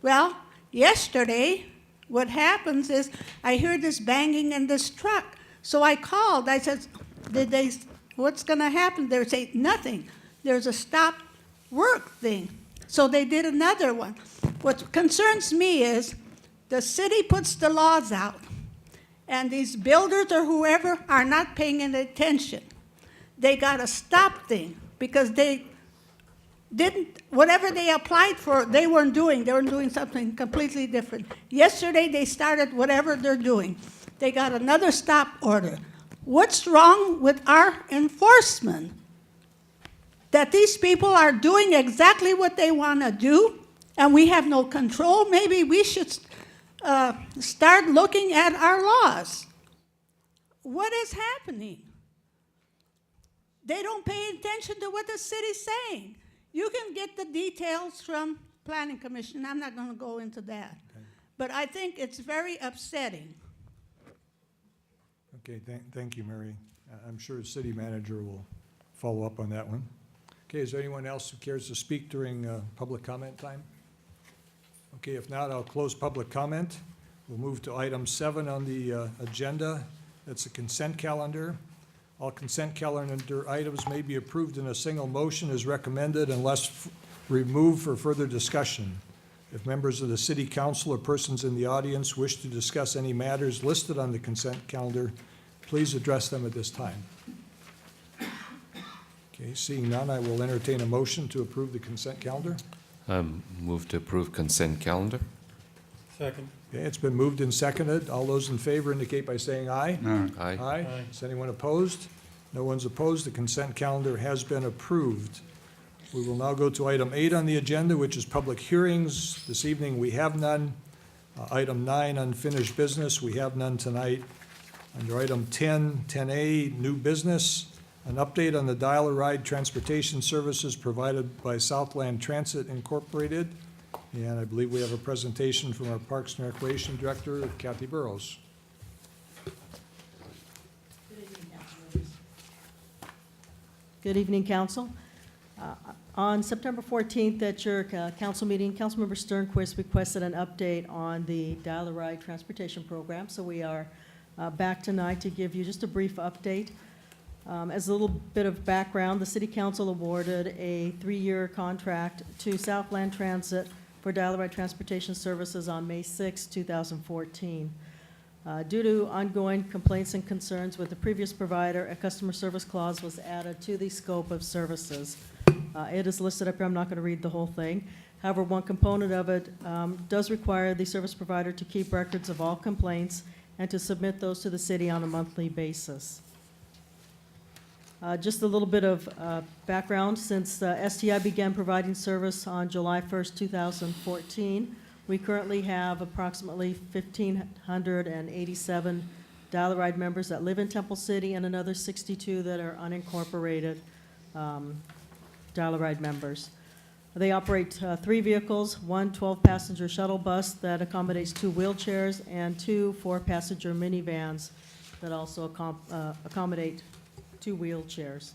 Well, yesterday, what happens is I hear this banging in this truck. So I called. I said, what's going to happen? They say, nothing. There's a stop work thing. So they did another one. What concerns me is the city puts the laws out, and these builders or whoever are not paying any attention. They got a stop thing because they didn't, whatever they applied for, they weren't doing. They were doing something completely different. Yesterday, they started whatever they're doing. They got another stop order. What's wrong with our enforcement? That these people are doing exactly what they want to do, and we have no control? Maybe we should start looking at our laws. What is happening? They don't pay attention to what the city's saying. You can get the details from Planning Commission. I'm not going to go into that. Okay. But I think it's very upsetting. Okay, thank you, Mary. I'm sure the city manager will follow up on that one. Okay, is there anyone else who cares to speak during public comment time? Okay, if not, I'll close public comment. We'll move to item 7 on the agenda. That's a consent calendar. All consent calendar items may be approved in a single motion as recommended unless removed for further discussion. If members of the city council or persons in the audience wish to discuss any matters listed on the consent calendar, please address them at this time. Okay, seeing none, I will entertain a motion to approve the consent calendar. Move to approve consent calendar. Second. Okay, it's been moved and seconded. All those in favor indicate by saying aye. Aye. Aye. Is anyone opposed? No one's opposed. The consent calendar has been approved. We will now go to item 8 on the agenda, which is public hearings. This evening, we have none. Item 9, unfinished business, we have none tonight. Under item 10, 10A, new business, an update on the dial-a-ride transportation services provided by Southland Transit Incorporated. And I believe we have a presentation from our Parks and Recreation Director, Kathy Burrows. Good evening, Council. On September 14th at your council meeting, Councilmember Sternquist requested an update on the dial-a-ride transportation program. So we are back tonight to give you just a brief update. As a little bit of background, the City Council awarded a 3-year contract to Southland Transit for dial-a-ride transportation services on May 6, 2014. Due to ongoing complaints and concerns with the previous provider, a customer service clause was added to the scope of services. It is listed up here. I'm not going to read the whole thing. However, one component of it does require the service provider to keep records of all complaints and to submit those to the city on a monthly basis. Just a little bit of background. Since STI began providing service on July 1st, 2014, we currently have approximately 1,587 dial-a-ride members that live in Temple City and another 62 that are unincorporated dial-a-ride members. They operate 3 vehicles, one 12-passenger shuttle bus that accommodates 2 wheelchairs and 2 4-passenger minivans that also accommodate 2 wheelchairs.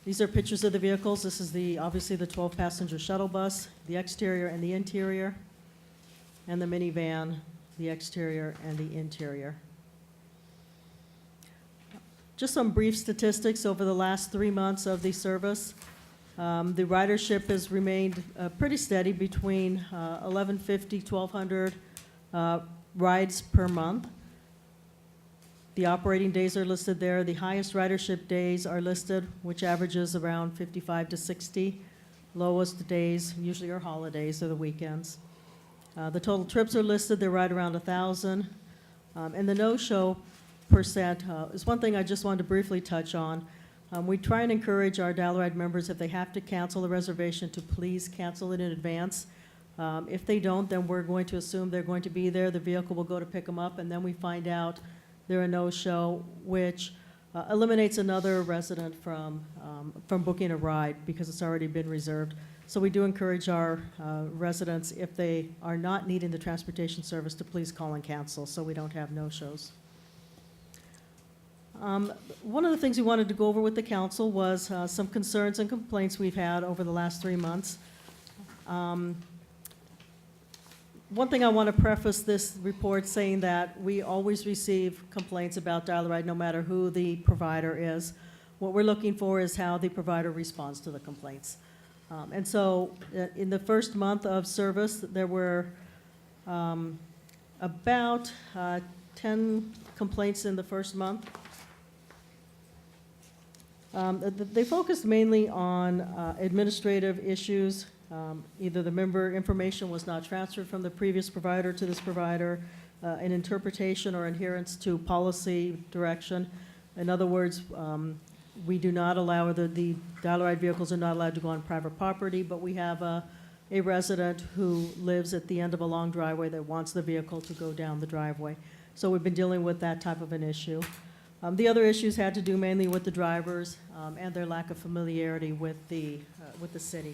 These are pictures of the vehicles. This is obviously the 12-passenger shuttle bus, the exterior and the interior, and the minivan, the exterior and the interior. Just some brief statistics over the last 3 months of the service. The ridership has remained pretty steady between 1,150, 1,200 rides per month. The operating days are listed there. The highest ridership days are listed, which averages around 55 to 60. Lowest days usually are holidays or the weekends. The total trips are listed. They're right around 1,000. And the no-show percent is one thing I just wanted to briefly touch on. We try and encourage our dial-a-ride members, if they have to cancel a reservation, to please cancel it in advance. If they don't, then we're going to assume they're going to be there. The vehicle will go to pick them up, and then we find out they're a no-show, which eliminates another resident from booking a ride because it's already been reserved. So we do encourage our residents, if they are not needing the transportation service, to please call and cancel so we don't have no-shows. One of the things we wanted to go over with the council was some concerns and complaints we've had over the last 3 months. One thing I want to preface this report saying that we always receive complaints about dial-a-ride no matter who the provider is. What we're looking for is how the provider responds to the complaints. And so in the first month of service, there were about 10 complaints in the first month. They focused mainly on administrative issues. Either the member information was not transferred from the previous provider to this provider, an interpretation or adherence to policy direction. In other words, we do not allow, the dial-a-ride vehicles are not allowed to go on private property, but we have a resident who lives at the end of a long driveway that wants the vehicle to go down the driveway. So we've been dealing with that type of an issue. The other issues had to do mainly with the drivers and their lack of familiarity with the city.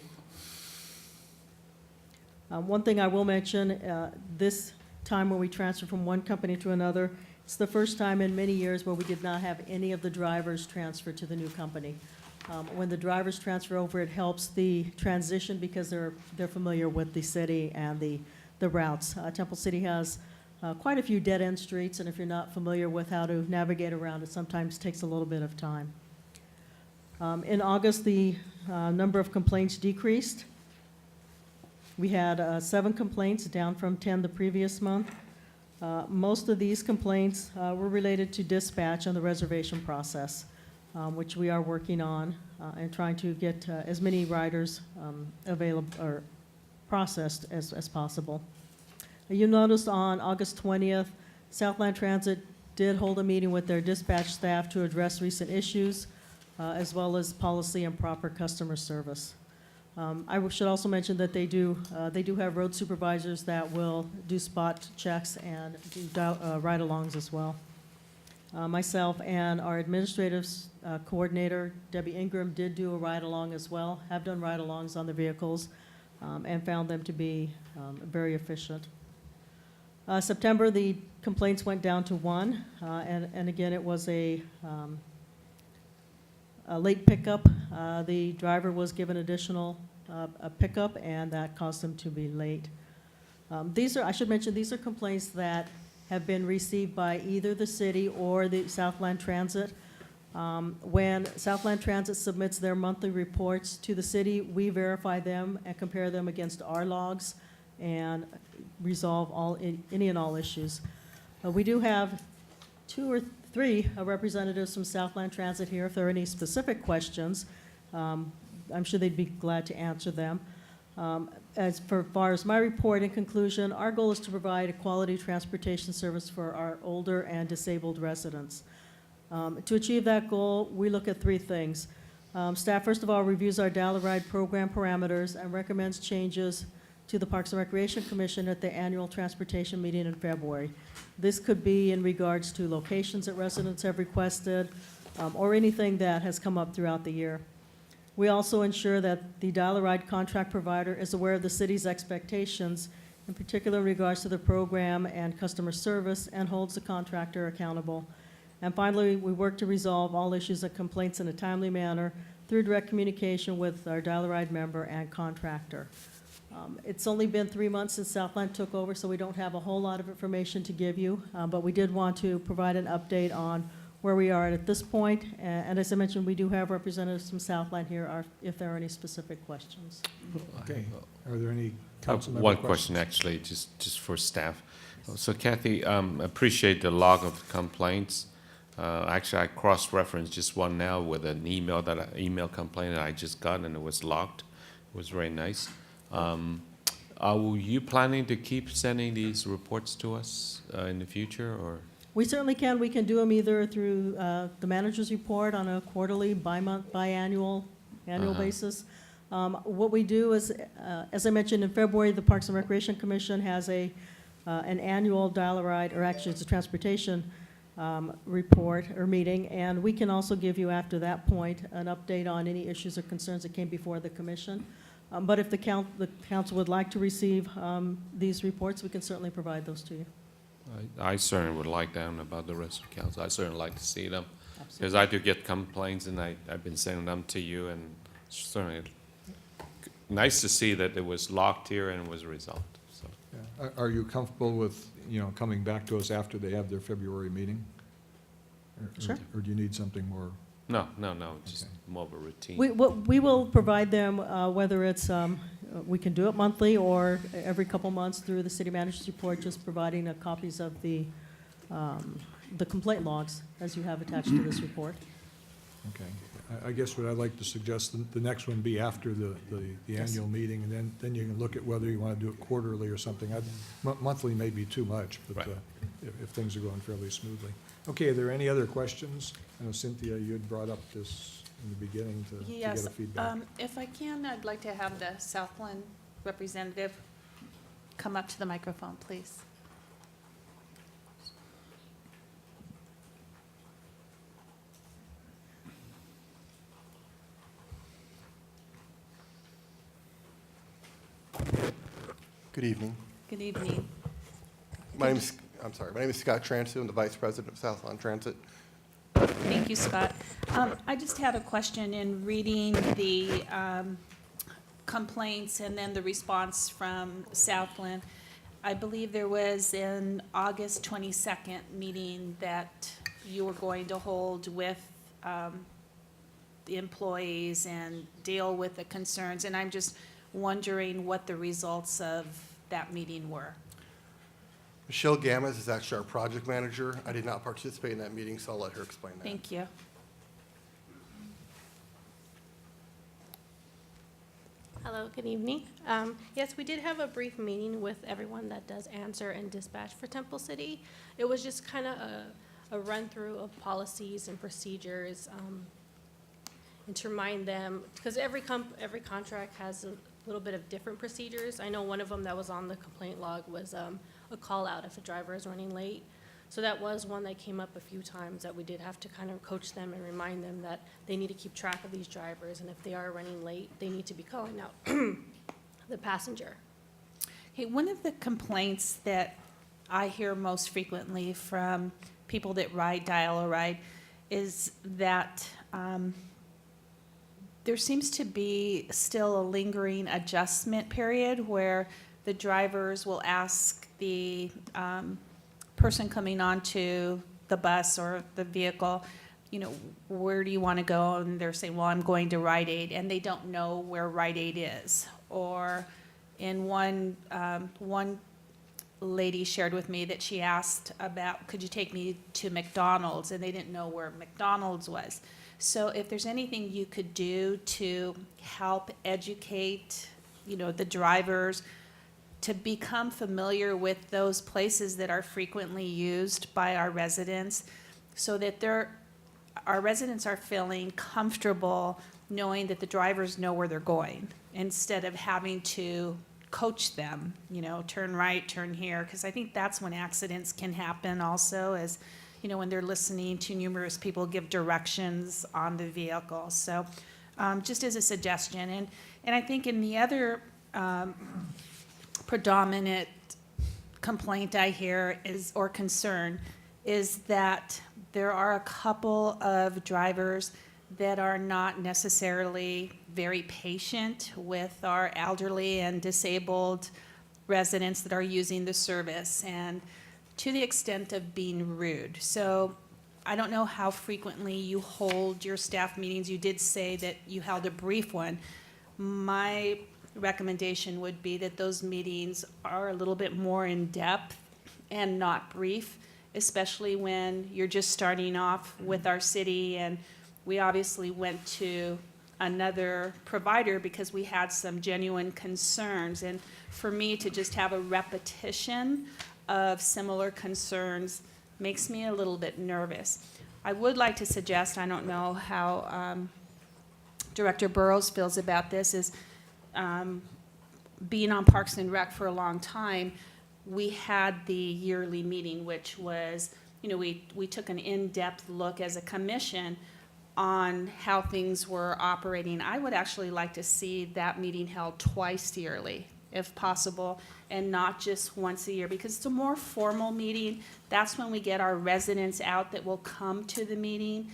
One thing I will mention, this time when we transfer from one company to another, It's the first time in many years where we did not have any of the drivers transfer to the new company. When the drivers transfer over, it helps the transition because they're familiar with the city and the routes. Temple City has quite a few dead-end streets, and if you're not familiar with how to navigate around, it sometimes takes a little bit of time. In August, the number of complaints decreased. We had 7 complaints, down from 10 the previous month. Most of these complaints were related to dispatch and the reservation process, which we are working on and trying to get as many riders available or processed as possible. You noticed on August 20th, Southland Transit did hold a meeting with their dispatch staff to address recent issues, as well as policy and proper customer service. I should also mention that they do have road supervisors that will do spot checks and do ride-alongs as well. Myself and our administrative coordinator, Debbie Ingram, did do a ride-along as well, have done ride-alongs on the vehicles, and found them to be very efficient. September, the complaints went down to 1, and again, it was a late pickup. The driver was given additional a pickup, and that caused them to be late. I should mention, these are complaints that have been received by either the city or the Southland Transit. When Southland Transit submits their monthly reports to the city, we verify them and compare them against our logs and resolve any and all issues. We do have 2 or 3 representatives from Southland Transit here. If there are any specific questions, I'm sure they'd be glad to answer them. As far as my report, in conclusion, our goal is to provide a quality transportation service for our older and disabled residents. To achieve that goal, we look at 3 things. Staff, first of all, reviews our Dollar-Ride program parameters and recommends changes to the Parks and Recreation Commission at the annual transportation meeting in February. This could be in regards to locations that residents have requested, or anything that has come up throughout the year. We also ensure that the Dollar-Ride contract provider is aware of the city's expectations, in particular in regards to the program and customer service, and holds the contractor accountable. And finally, we work to resolve all issues and complaints in a timely manner through direct communication with our Dollar-Ride member and contractor. It's only been 3 months since Southland took over, so we don't have a whole lot of information to give you, but we did want to provide an update on where we are at this point. And as I mentioned, we do have representatives from Southland here if there are any specific questions. Okay. Are there any I have council member one questions? question, actually, just for staff. So Kathy, appreciate the log of complaints. Actually, I cross-referenced just one now with an email complaint that I just got, and it was logged. It was very nice. Are you planning to keep sending these reports to us in the future, or? We certainly can. We can do them either through the manager's report on a quarterly, biannual basis. What we do is, as I mentioned in February, the Parks and Recreation Commission has an annual Dollar-Ride, or actually it's a transportation report or meeting, and we can also give you after that point an update on any issues or concerns that came before the commission. But if the council would like to receive these reports, we can certainly provide those to you. I certainly would like them about the rest of the council. I certainly like to see them. Because I do get complaints, and I've been sending them to you, and it's certainly nice to see that it was locked here and it was resolved, so. Yeah. Are you comfortable with, coming back to us after they have their February meeting? Sure. Or do you need something more? No, just more of a routine. We will provide them, whether it's, we can do it monthly or every couple months through the city manager's report, just providing copies of the complaint logs as you have attached to this report. Okay. I guess what I'd like to suggest, the next one be after the Yes. annual meeting, and then you can look at whether you want to do it quarterly or something. Monthly may be too much, but Right. if things are going fairly smoothly. Okay, are there any other questions? I know Cynthia, you had brought up this in the beginning to get a feedback. If I can, I'd like to have the Southland representative come up to the microphone, please. Good evening. Good evening. My name's I'm sorry. My name is Scott Transu. I'm the Vice President of South Lawn Transit. Thank you, Scott. I just had a question in reading the complaints and then the response from Southland. I believe there was an August 22nd meeting that you were going to hold with the employees and deal with the concerns, and I'm just wondering what the results of that meeting were. Michelle Gammas is actually our project manager. I did not participate in that meeting, so I'll let her explain that. Thank you. Hello, good evening. Yes, we did have a brief meeting with everyone that does answer and dispatch for Temple City. It was just kind of a run-through of policies and procedures, and to remind them, because every contract has a little bit of different procedures. I know one of them that was on the complaint log was a call-out if a driver is running late. So that was one that came up a few times, that we did have to kind of coach them and remind them that they need to keep track of these drivers, and if they are running late, they need to be calling out the passenger. Okay, one of the complaints that I hear most frequently from people that ride Dial-A-Ride is that there seems to be still a lingering adjustment period where the drivers will ask the person coming onto the bus or the vehicle, you know, where do you want to go? And they're saying, well, I'm going to Rite Aid, and they don't know where Rite Aid is. Or in one lady shared with me that she asked about, could you take me to McDonald's? And they didn't know where McDonald's was. So if there's anything you could do to help educate, you know, the drivers to become familiar with those places that are frequently used by our residents, so that our residents are feeling comfortable knowing that the drivers know where they're going, instead of having to coach them, you know, turn right, turn here, because I think that's when accidents can happen also, as, you know, when they're listening to numerous people give directions on the vehicle. So just as a suggestion. And I think in the other predominant complaint I hear is, or concern, is that there are a couple of drivers that are not necessarily very patient with our elderly and disabled residents that are using the service, and to the extent of being rude. So I don't know how frequently you hold your staff meetings. You did say that you held a brief one. My recommendation would be that those meetings are a little bit more in depth and not brief, especially when you're just starting off with our city. And we obviously went to another provider because we had some genuine concerns. And for me to just have a repetition of similar concerns makes me a little bit nervous. I would like to suggest, I don't know how Director Burrows feels about this, is being on Parks and Rec for a long time, we had the yearly meeting, which was, you know, we took an in-depth look as a commission on how things were operating. I would actually like to see that meeting held twice yearly, if possible, and not just once a year, because it's a more formal meeting. That's when we get our residents out that will come to the meeting.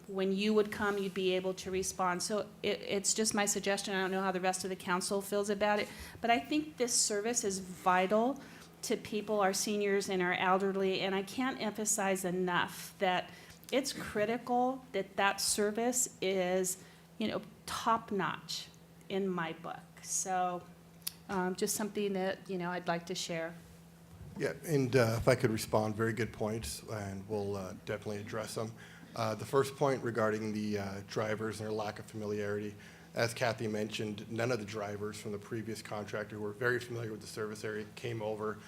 When you would come, you'd be able to respond. So it's just my suggestion. I don't know how the rest of the council feels about it, but I think this service is vital to people, our seniors and our elderly, and I can't emphasize enough that it's critical that that service is, you know, top-notch in my book. So just something that, you know, I'd like to share. Yeah, and if I could respond, very good points, and we'll definitely address them. The first point regarding the drivers and their lack of familiarity, as Kathy mentioned, none of the drivers from the previous contractor who were very familiar with the service area came over.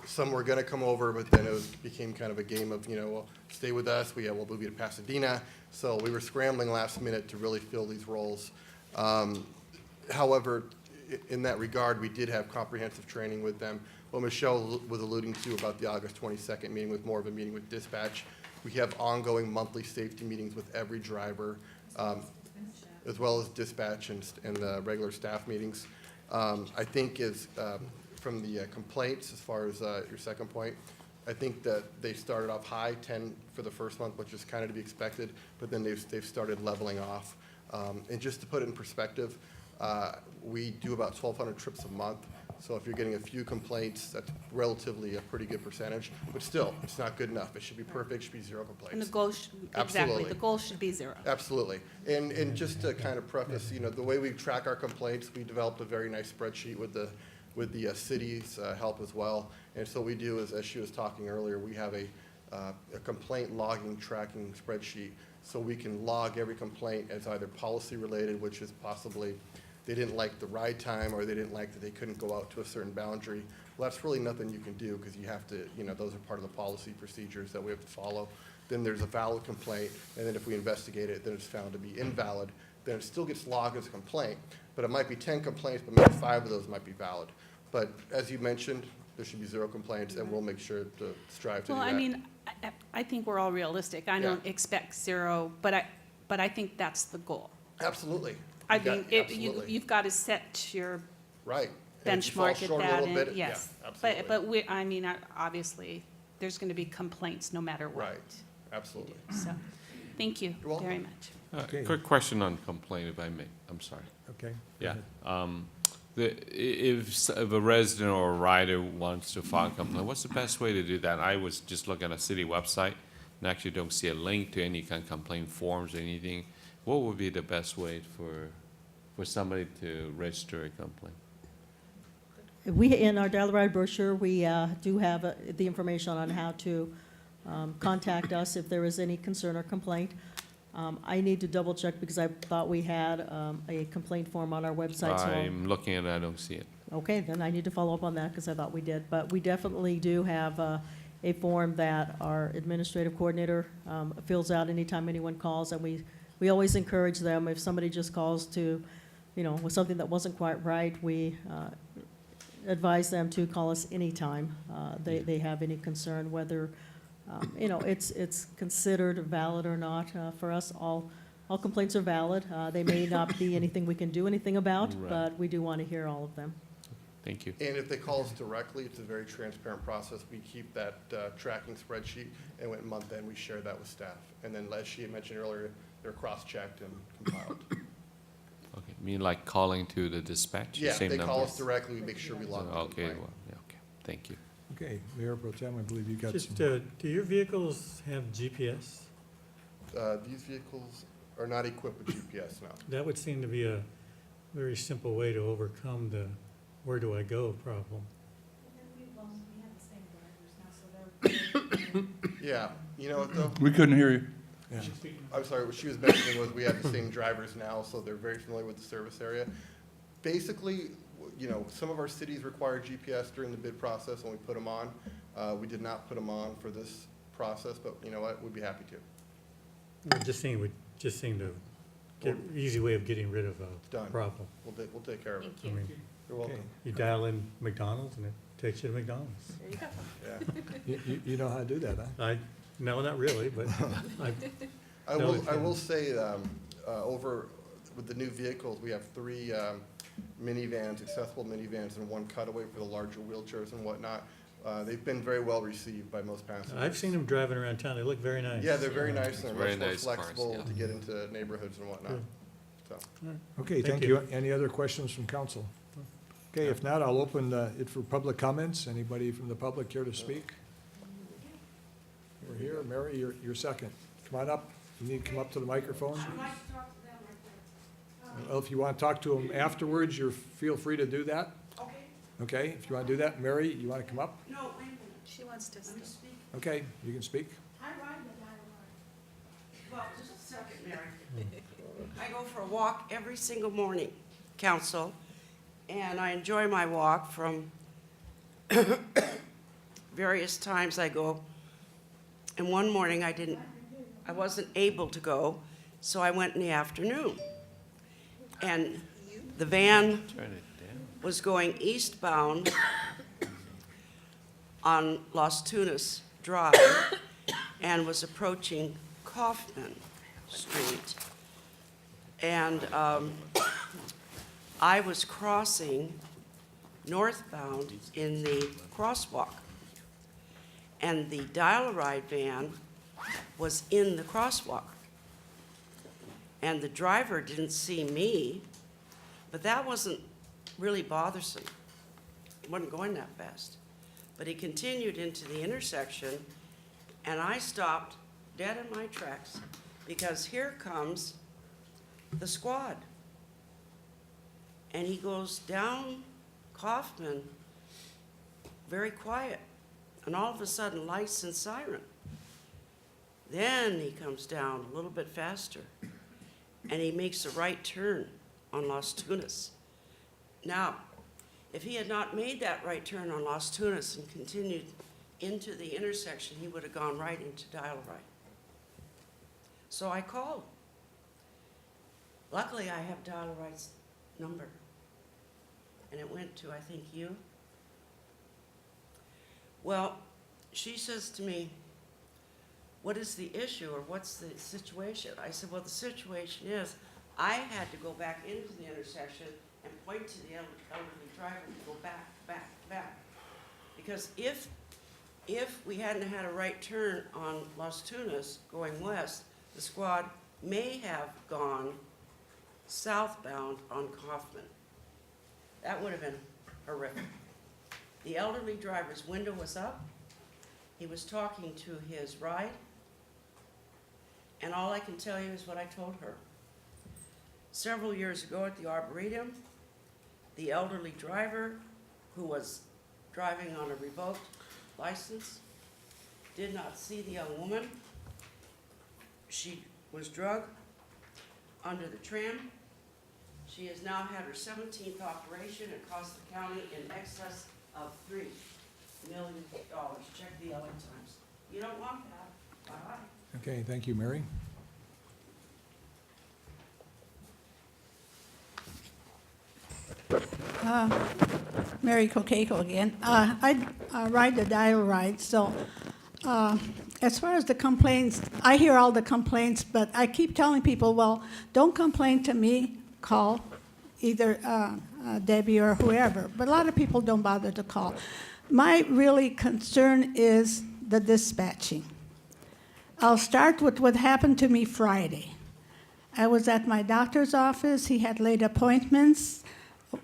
Some were going to come over, but then it became kind of a game of, you know, well, stay with us, we'll move you to Pasadena. So we were scrambling last minute to really fill these roles. However, in that regard, we did have comprehensive training with them. What Michelle was alluding to about the August 22nd meeting was more of a meeting with dispatch. We have ongoing monthly safety meetings with every driver, as well as dispatch and the regular staff meetings. I think from the complaints, as far as your second point, I think that they started off high, 10 for the first month, which is kind of to be expected, but then they've started leveling off. And just to put it in perspective, we do about 1,200 trips a month. So if you're getting a few complaints, that's relatively a pretty good percentage. But still, it's not good enough. It should be perfect, it should be 0 complaints. And the goal, exactly, Absolutely. the goal should be 0. Absolutely. And just to kind of preface, the way we track our complaints, we developed a very nice spreadsheet with the city's help as well. And so what we do is, as she was talking earlier, we have a complaint logging tracking spreadsheet. So we can log every complaint as either policy related, which is possibly they didn't like the ride time, or they didn't like that they couldn't go out to a certain boundary. Well, that's really nothing you can do, because you have to, those are part of the policy procedures that we have to follow. Then there's a valid complaint, and then if we investigate it, then it's found to be invalid. Then it still gets logged as a complaint, but it might be 10 complaints, but maybe 5 of those might be valid. But as you mentioned, there should be 0 complaints, and we'll make sure to strive to do that. Well, I mean, I think we're all realistic. I don't expect 0, but I think that's the goal. Absolutely. I mean, you've got to set your right. And if you fall benchmark at short a that, little bit, yes. yeah, absolutely. But we, I mean, obviously, there's going to be complaints no matter what. Right, absolutely. So, thank you You're welcome. very much. Okay. Quick question on complaint, if I may. I'm sorry. Okay. Yeah. If a resident or a rider wants to file a complaint, what's the best way to do that? I was just looking at a city website and actually don't see a link to any kind of complaint forms or anything. What would be the best way for somebody to register a complaint? In our Daily Ride brochure, we do have the information on how to contact us if there is any concern or complaint. I need to double check because I thought we had a complaint form on our website. So I'm looking at it, I don't see it. okay, then I need to follow up on that because I thought we did. But we definitely do have a form that our administrative coordinator fills out anytime anyone calls, and we always encourage them, if somebody just calls to, with something that wasn't quite right, we advise them to call us anytime they have any concern, whether it's considered valid or not. For us, all complaints are valid. They may not be anything we can do anything about, Right. but we do want to hear all of them. Thank you. And if they call us directly, it's a very transparent process. We keep that tracking spreadsheet, and at month end, we share that with staff. And then, as she had mentioned earlier, they're cross-checked and compiled. Okay, you mean like calling to the dispatch? Yeah, same they call number? us directly, we make sure we log the Okay, complaint. well, yeah, okay, thank you. Okay, Mayor Pro Tem, I believe you got Just, some. do your vehicles have GPS? These vehicles are not equipped with GPS now. That would seem to be a very simple way to overcome the where do I go problem. Yeah, you know what though? We couldn't hear you. Yeah. I'm sorry, what she was mentioning was we have the same drivers now, so they're very familiar with the service area. Basically, some of our cities require GPS during the bid process when we put them on. We did not put them on for this process, but you know what, we'd be happy to. It just seemed to get easy way of getting rid of a Done. problem. We'll take care of it. I mean, You're welcome. you dial in McDonald's and it takes you to McDonald's. There you go. Yeah. You know how to do that, huh? No, not really, but I will say, over with the new vehicles, we have 3 minivans, accessible minivans, and 1 cutaway for the larger wheelchairs and whatnot. They've been very well received by most passengers. I've seen them driving around town. They look very nice. Yeah, they're very nice, and they're Very much more nice cars, flexible yeah. to get into neighborhoods and whatnot. Good. So, Okay, thank you. Any other questions from council? Okay, if not, I'll open it for public comments. Anybody from the public care to speak? We're here. Mary, you're second. Come on up. You need to come up to the microphone. Well, if you want to talk to them afterwards, feel free to do that. Okay. Okay, if you want to do that. Mary, you want to come up? No, wait a minute. She wants to. Let me speak. Okay, you can speak. I ride, but I ride. Well, just a second, Mary. I go for a walk every single morning, council, and I enjoy my walk from various times I go. And one morning I wasn't able to go, so I went in the afternoon. And the van Turn it down. was going eastbound on Las Tunas Drive and was approaching Kaufman Street. And I was crossing northbound in the crosswalk. and the dial-a-ride van was in the crosswalk. And the driver didn't see me, but that wasn't really bothersome. It wasn't going that fast. But he continued into the intersection, and I stopped dead in my tracks because here comes the squad. And he goes down Kaufman, very quiet, and all of a sudden lights and siren. Then he comes down a little bit faster, and he makes a right turn on Las Tunas. Now, if he had not made that right turn on Las Tunas and continued into the intersection, he would have gone right into dial-a-ride. So I called. Luckily, I have dial-a-ride's number. And it went to, I think, you. Well, she says to me, what is the issue or what's the situation? I said, well, the situation is I had to go back into the intersection and point to the elderly driver to go back, back, back. Because if we hadn't had a right turn on Las Tunas going west, the squad may have gone southbound on Kaufman. That would have been horrific. The elderly driver's window was up. He was talking to his ride. And all I can tell you is what I told her. Several years ago at the Arboretum, the elderly driver who was driving on a revoked license did not see the young woman. She was drugged under the tram. She has now had her 17th operation. It cost the county in excess of $3 million. Check the LA Times. You don't want that. Bye-bye. Okay, thank you, Mary. Mary Coqueco again. I ride the dial-a-ride, so as far as the complaints, I hear all the complaints, but I keep telling people, well, don't complain to me, call either Debbie or whoever, but a lot of people don't bother to call. My really concern is the dispatching. I'll start with what happened to me Friday. I was at my doctor's office. He had late appointments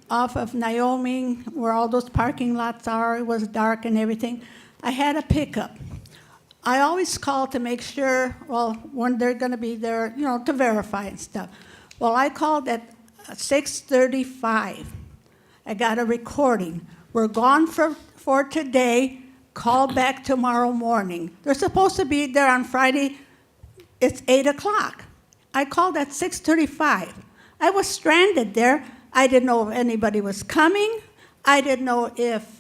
off of Naomi, where all those parking lots are. It was dark and everything. I had a pickup. I always call to make sure, well, when they're going to be there, you know, to verify and stuff. Well, I called at 6:35. I got a recording. We're gone for today. Call back tomorrow morning. They're supposed to be there on Friday. It's 8 o'clock. I called at 6:35. I was stranded there. I didn't know if anybody was coming. I didn't know if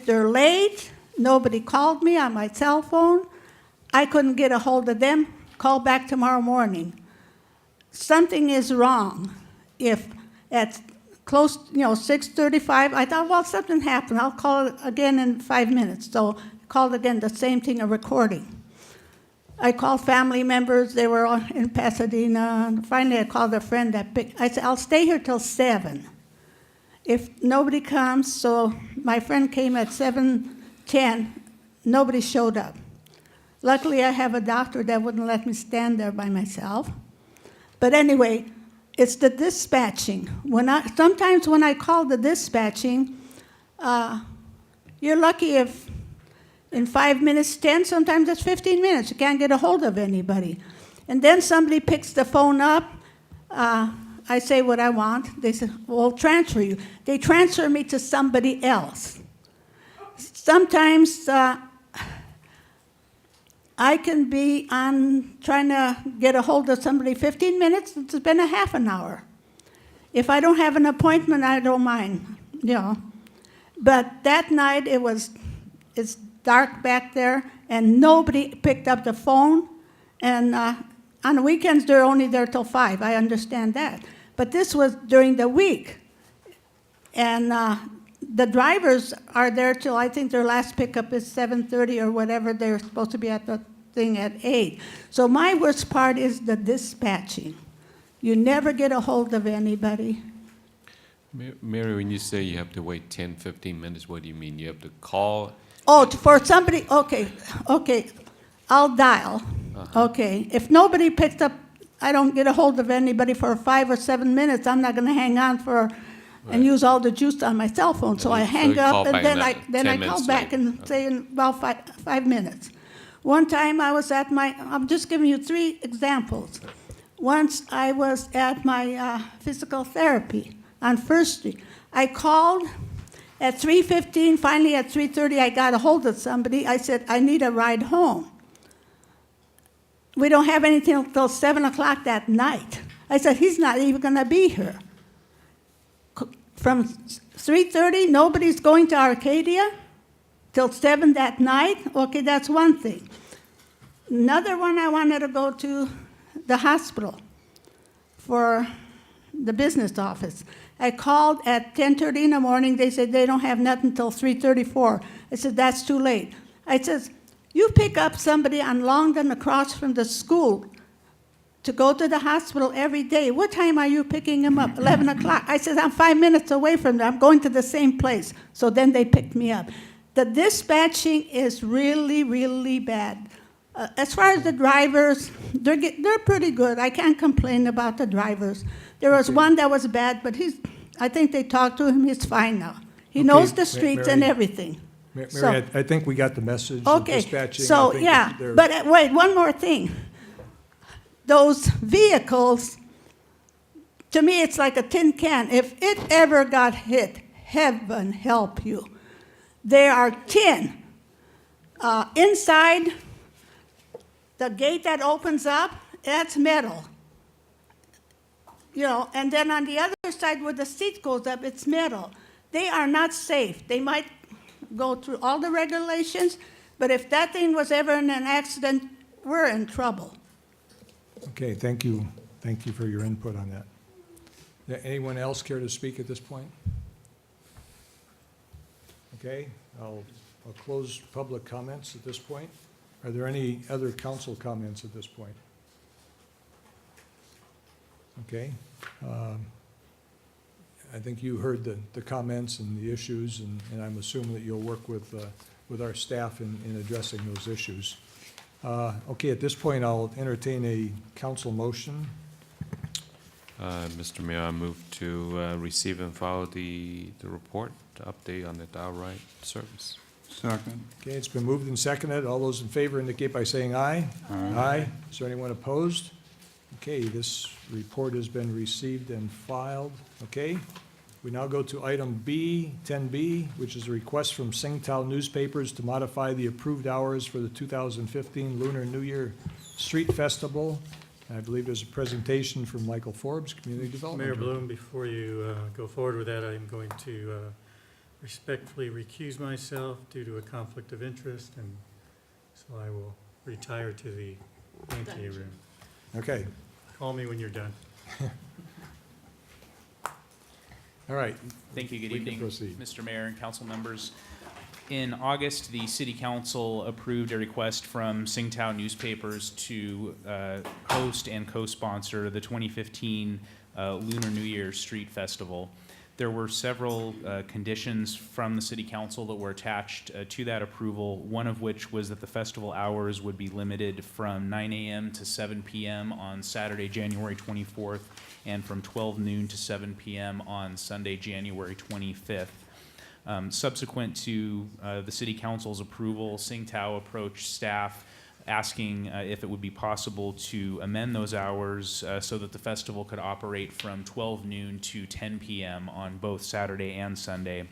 they're late. Nobody called me on my cell phone. I couldn't get a hold of them. Call back tomorrow morning. Something is wrong. If at close, 6:35, I thought, well, something happened. I'll call it again in 5 minutes. So I called again, the same thing, a recording. I called family members. They were all in Pasadena. Finally, I called a friend that picked. I said, I'll stay here till 7. If nobody comes, so my friend came at 7:10. Nobody showed up. Luckily, I have a doctor that wouldn't let me stand there by myself. But anyway, it's the dispatching. Sometimes when I call the dispatching, you're lucky if in 5 minutes, 10, sometimes it's 15 minutes. You can't get a hold of anybody. And then somebody picks the phone up. I say what I want. They say, well, transfer you. They transfer me to somebody else. Sometimes I can be on trying to get a hold of somebody 15 minutes. It's been a half an hour. If I don't have an appointment, I don't mind, But that night, it's dark back there, and nobody picked up the phone. And on the weekends, they're only there till 5. I understand that. But this was during the week. And the drivers are there till, I think their last pickup is 7:30 or whatever. They're supposed to be at the thing at 8. So my worst part is the dispatching. You never get a hold of anybody. Mary, when you say you have to wait 10, 15 minutes, what do you mean? You have to call Oh, for somebody, okay, okay, I'll dial, okay. If nobody picks up, I don't get a hold of anybody for 5 or 7 minutes, I'm not gonna hang on for, and use all the juice on my cell phone, so I So hang you call up, and back then in I, that then 10 I call minutes back later. and say in about 5 minutes. One time I was at my, I'm just giving you 3 examples. Once I was at my physical therapy on First Street. I called at 3:15, finally at 3:30 I got a hold of somebody. I said, I need a ride home. We don't have anything until 7 o'clock that night. I said, he's not even gonna be here. From 3:30, nobody's going to Arcadia till 7 that night. Okay, that's one thing. Another one, I wanted to go to the hospital for the business office. I called at 10:30 in the morning. They said they don't have nothing till 3:34. I said, that's too late. I said, you pick up somebody on Longden across from the school to go to the hospital every day. What time are you picking them up? 11 o'clock. I said, I'm 5 minutes away from them. I'm going to the same place. So then they picked me up. The dispatching is really, really bad. As far as the drivers, they're pretty good. I can't complain about the drivers. There was one that was bad, but I think they talked to him. He's fine now. He knows the streets and Mary, everything. Mary, So- I think we got the message. The Okay, dispatching, I so, think yeah, they're- but wait, one more thing. Those vehicles, to me, it's like a tin can. If it ever got hit, heaven help you. They are tin. Inside, the gate that opens up, that's metal. You know, and then on the other side where the seat goes up, it's metal. They are not safe. They might go through all the regulations, but if that thing was ever in an accident, we're in trouble. Okay, thank you. Thank you for your input on that. Anyone else care to speak at this point? Okay, I'll close public comments at this point. Are there any other council comments at this point? Okay. I think you heard the comments and the issues, and I'm assuming that you'll work with our staff in addressing those issues. Okay, at this point, I'll entertain a council motion. Mr. Mayor, I move to receive and file the report, update on the dial right service. Second. Okay, it's been moved and seconded. All those in favor indicate by saying aye. Aye. Is there anyone opposed? Okay, this report has been received and filed. Okay, we now go to item B, 10B, which is a request from Singtown newspapers to modify the approved hours for the 2015 Lunar New Year Street Festival. I believe there's a presentation from Michael Forbes, Community Development. Mayor Director. Bloom, before you go forward with that, I'm going to respectfully recuse myself due to a conflict of interest, and so I will retire to the ante room. Okay, Call me when you're done. all right. Thank you. Good We can evening, proceed. Mr. Mayor and council members. In August, the city council approved a request from Singtown newspapers to host and co-sponsor the 2015 Lunar New Year Street Festival. There were several conditions from the city council that were attached to that approval, one of which was that the festival hours would be limited from 9 a.m. to 7 p.m. on Saturday, January 24th, and from 12 noon to 7 p.m. on Sunday, January 25th. Subsequent to the city council's approval, Singtown approached staff asking if it would be possible to amend those hours so that the festival could operate from 12 noon to 10 p.m. on both Saturday and Sunday.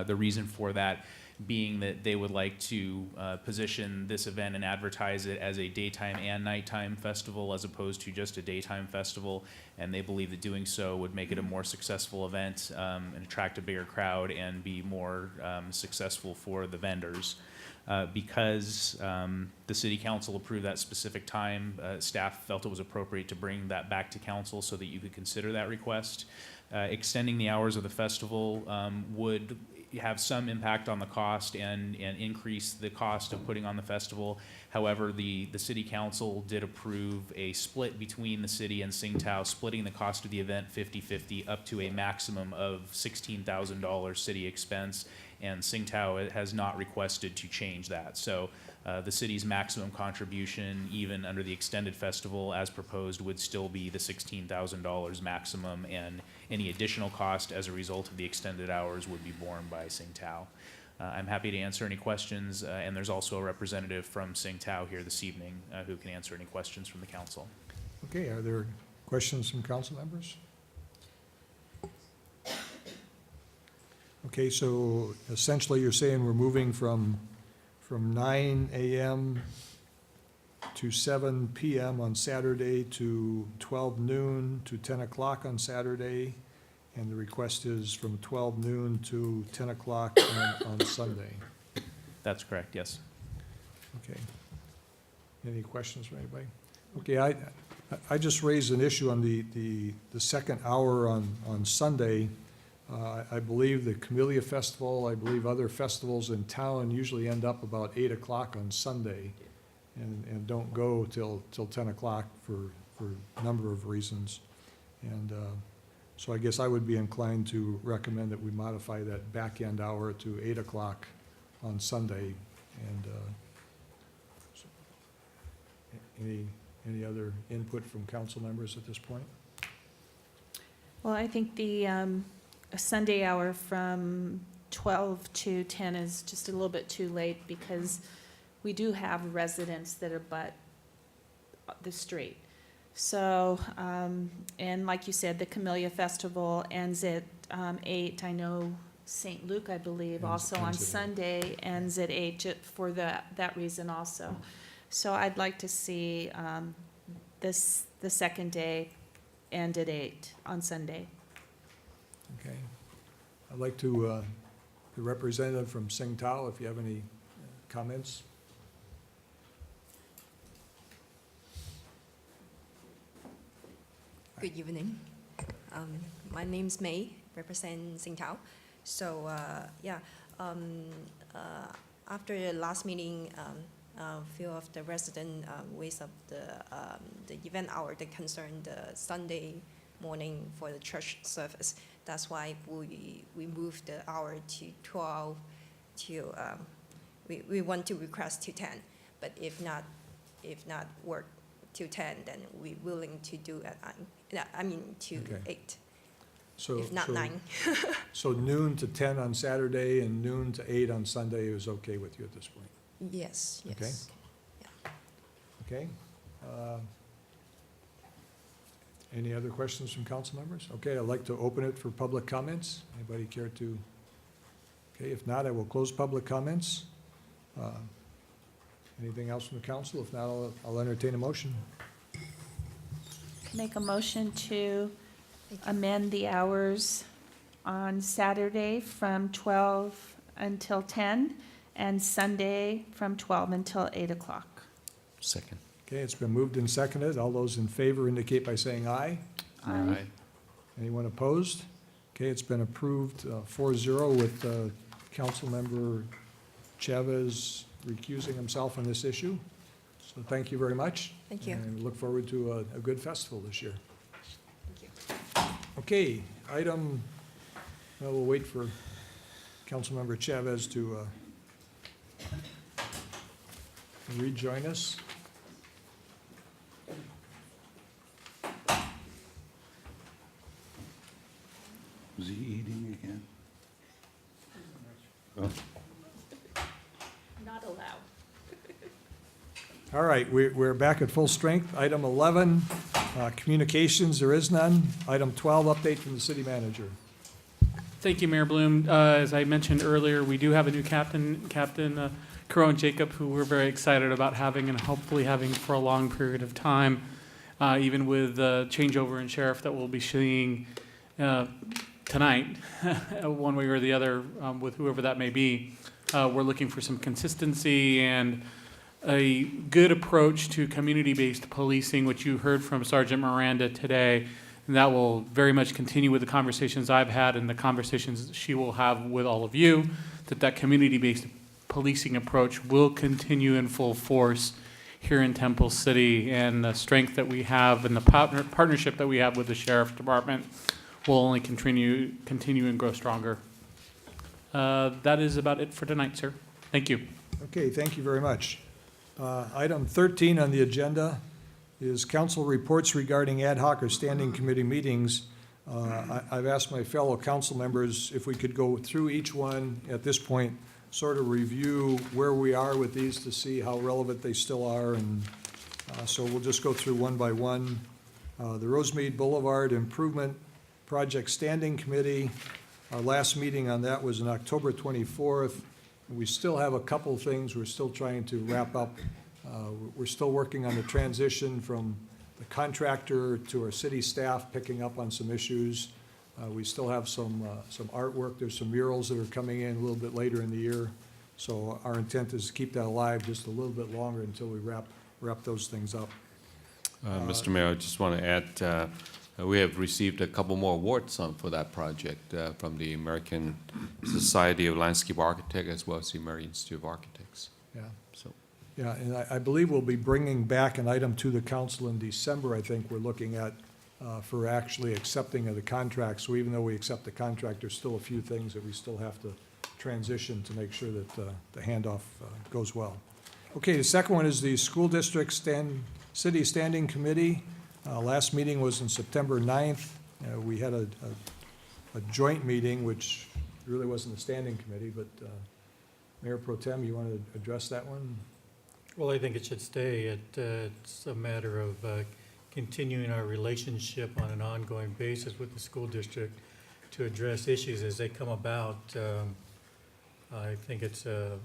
The reason for that being that they would like to position this event and advertise it as a daytime and nighttime festival as opposed to just a daytime festival, and they believe that doing so would make it a more successful event and attract a bigger crowd and be more successful for the vendors. Because the city council approved that specific time, staff felt it was appropriate to bring that back to council so that you could consider that request. Extending the hours of the festival would have some impact on the cost and increase the cost of putting on the festival. However, the city council did approve a split between the city and Tsingtao, splitting the cost of the event 50-50 up to a maximum of $16,000 city expense, and Tsingtao has not requested to change that. So the city's maximum contribution, even under the extended festival as proposed, would still be the $16,000 maximum, and any additional cost as a result of the extended hours would be borne by Tsingtao. I'm happy to answer any questions, and there's also a representative from Tsingtao here this evening who can answer any questions from the council. Okay, are there questions from council members? Okay, so essentially you're saying we're moving from 9 a.m. to 7 p.m. on Saturday to 12 noon to 10 o'clock on Saturday, and the request is from 12 noon to 10 o'clock on Sunday. That's correct, yes. Okay. Any questions from anybody? Okay, I just raised an issue on the second hour on Sunday. I believe the Camellia Festival, I believe other festivals in town usually end up about 8 o'clock on Sunday and don't go till 10 o'clock for a number of reasons. And so I guess I would be inclined to recommend that we modify that back end hour to 8 o'clock on Sunday. And so any other input from council members at this point? Well, I think the Sunday hour from 12 to 10 is just a little bit too late because we do have residents that are but the street. So, and like you said, the Camellia Festival ends at 8. I know St. Luke, I believe, also on ends at 8. Sunday ends at 8 for that reason also. So I'd like to see the second day end at 8 on Sunday. Okay. I'd like to, the representative from Tsingtao, if you have any comments. Good evening. My name's May, represent Tsingtao. So, after the last meeting, a few of the residents raised up the event hour that concerned the Sunday morning for the church service. That's why we moved the hour to 12 to, we want to request to 10. But if not work to 10, then we're willing to do at 9. I mean, to Okay. 8, So, if not so- 9. So noon to 10 on Saturday and noon to 8 on Sunday is okay with you at this point? Yes, yes. Okay. Okay. Any other questions from council members? Okay, I'd like to open it for public comments. Anybody care to? Okay, if not, I will close public comments. Anything else from the council? If not, I'll entertain a motion. Make a motion to amend the hours on Saturday from 12 until 10 and Sunday from 12 until 8 o'clock. Second. Okay, it's been moved and seconded. All those in favor indicate by saying aye. Aye. Anyone opposed? Okay, it's been approved 4-0 with Councilmember Chavez recusing himself on this issue. So thank you very much. Thank you. And look forward to a good festival this year. Thank you. Okay, item, well, we'll wait for Councilmember Chavez to rejoin us. Was he eating again? Oh. Not allowed. All right, we're back at full strength. Item 11, communications, there is none. Item 12, update from the city manager. Thank you, Mayor Bloom. As I mentioned earlier, we do have a new captain, Captain Caron Jacob, who we're very excited about having and hopefully having for a long period of time, even with the changeover in sheriff that we'll be seeing tonight, one way or the other, with whoever that may be. We're looking for some consistency and a good approach to community-based policing, which you heard from Sergeant Miranda today. And that will very much continue with the conversations I've had and the conversations she will have with all of you, that community-based policing approach will continue in full force here in Temple City, and the strength that we have and the partnership that we have with the Sheriff's Department will only continue and grow stronger. That is about it for tonight, sir. Thank you. Okay, thank you very much. Item 13 on the agenda is council reports regarding ad hoc or standing committee meetings. I've asked my fellow council members if we could go through each one at this point, sort of review where we are with these to see how relevant they still are, and so we'll just go through one by one. The Rosemead Boulevard Improvement Project Standing Committee, our last meeting on that was on October 24th. We still have a couple things we're still trying to wrap up. We're still working on the transition from the contractor to our city staff, picking up on some issues. We still have some artwork. There's some murals that are coming in a little bit later in the year. So our intent is to keep that alive just a little bit longer until we wrap those things up. Mr. Mayor, I just want to add, we have received a couple more awards for that project from the American Society of Landscape Architects as well as the American Institute of Architects. Yeah. So. Yeah, and I believe we'll be bringing back an item to the council in December, I think we're looking at, for actually accepting of the contract. So even though we accept the contract, there's still a few things that we still have to transition to make sure that the handoff goes well. Okay, the second one is the School District City Standing Committee. Last meeting was on September 9th. We had a joint meeting, which really wasn't a standing committee, but Mayor Pro Tem, you want to address that one? Well, I think it should stay. It's a matter of continuing our relationship on an ongoing basis with the school district to address issues as they come about. I think it's a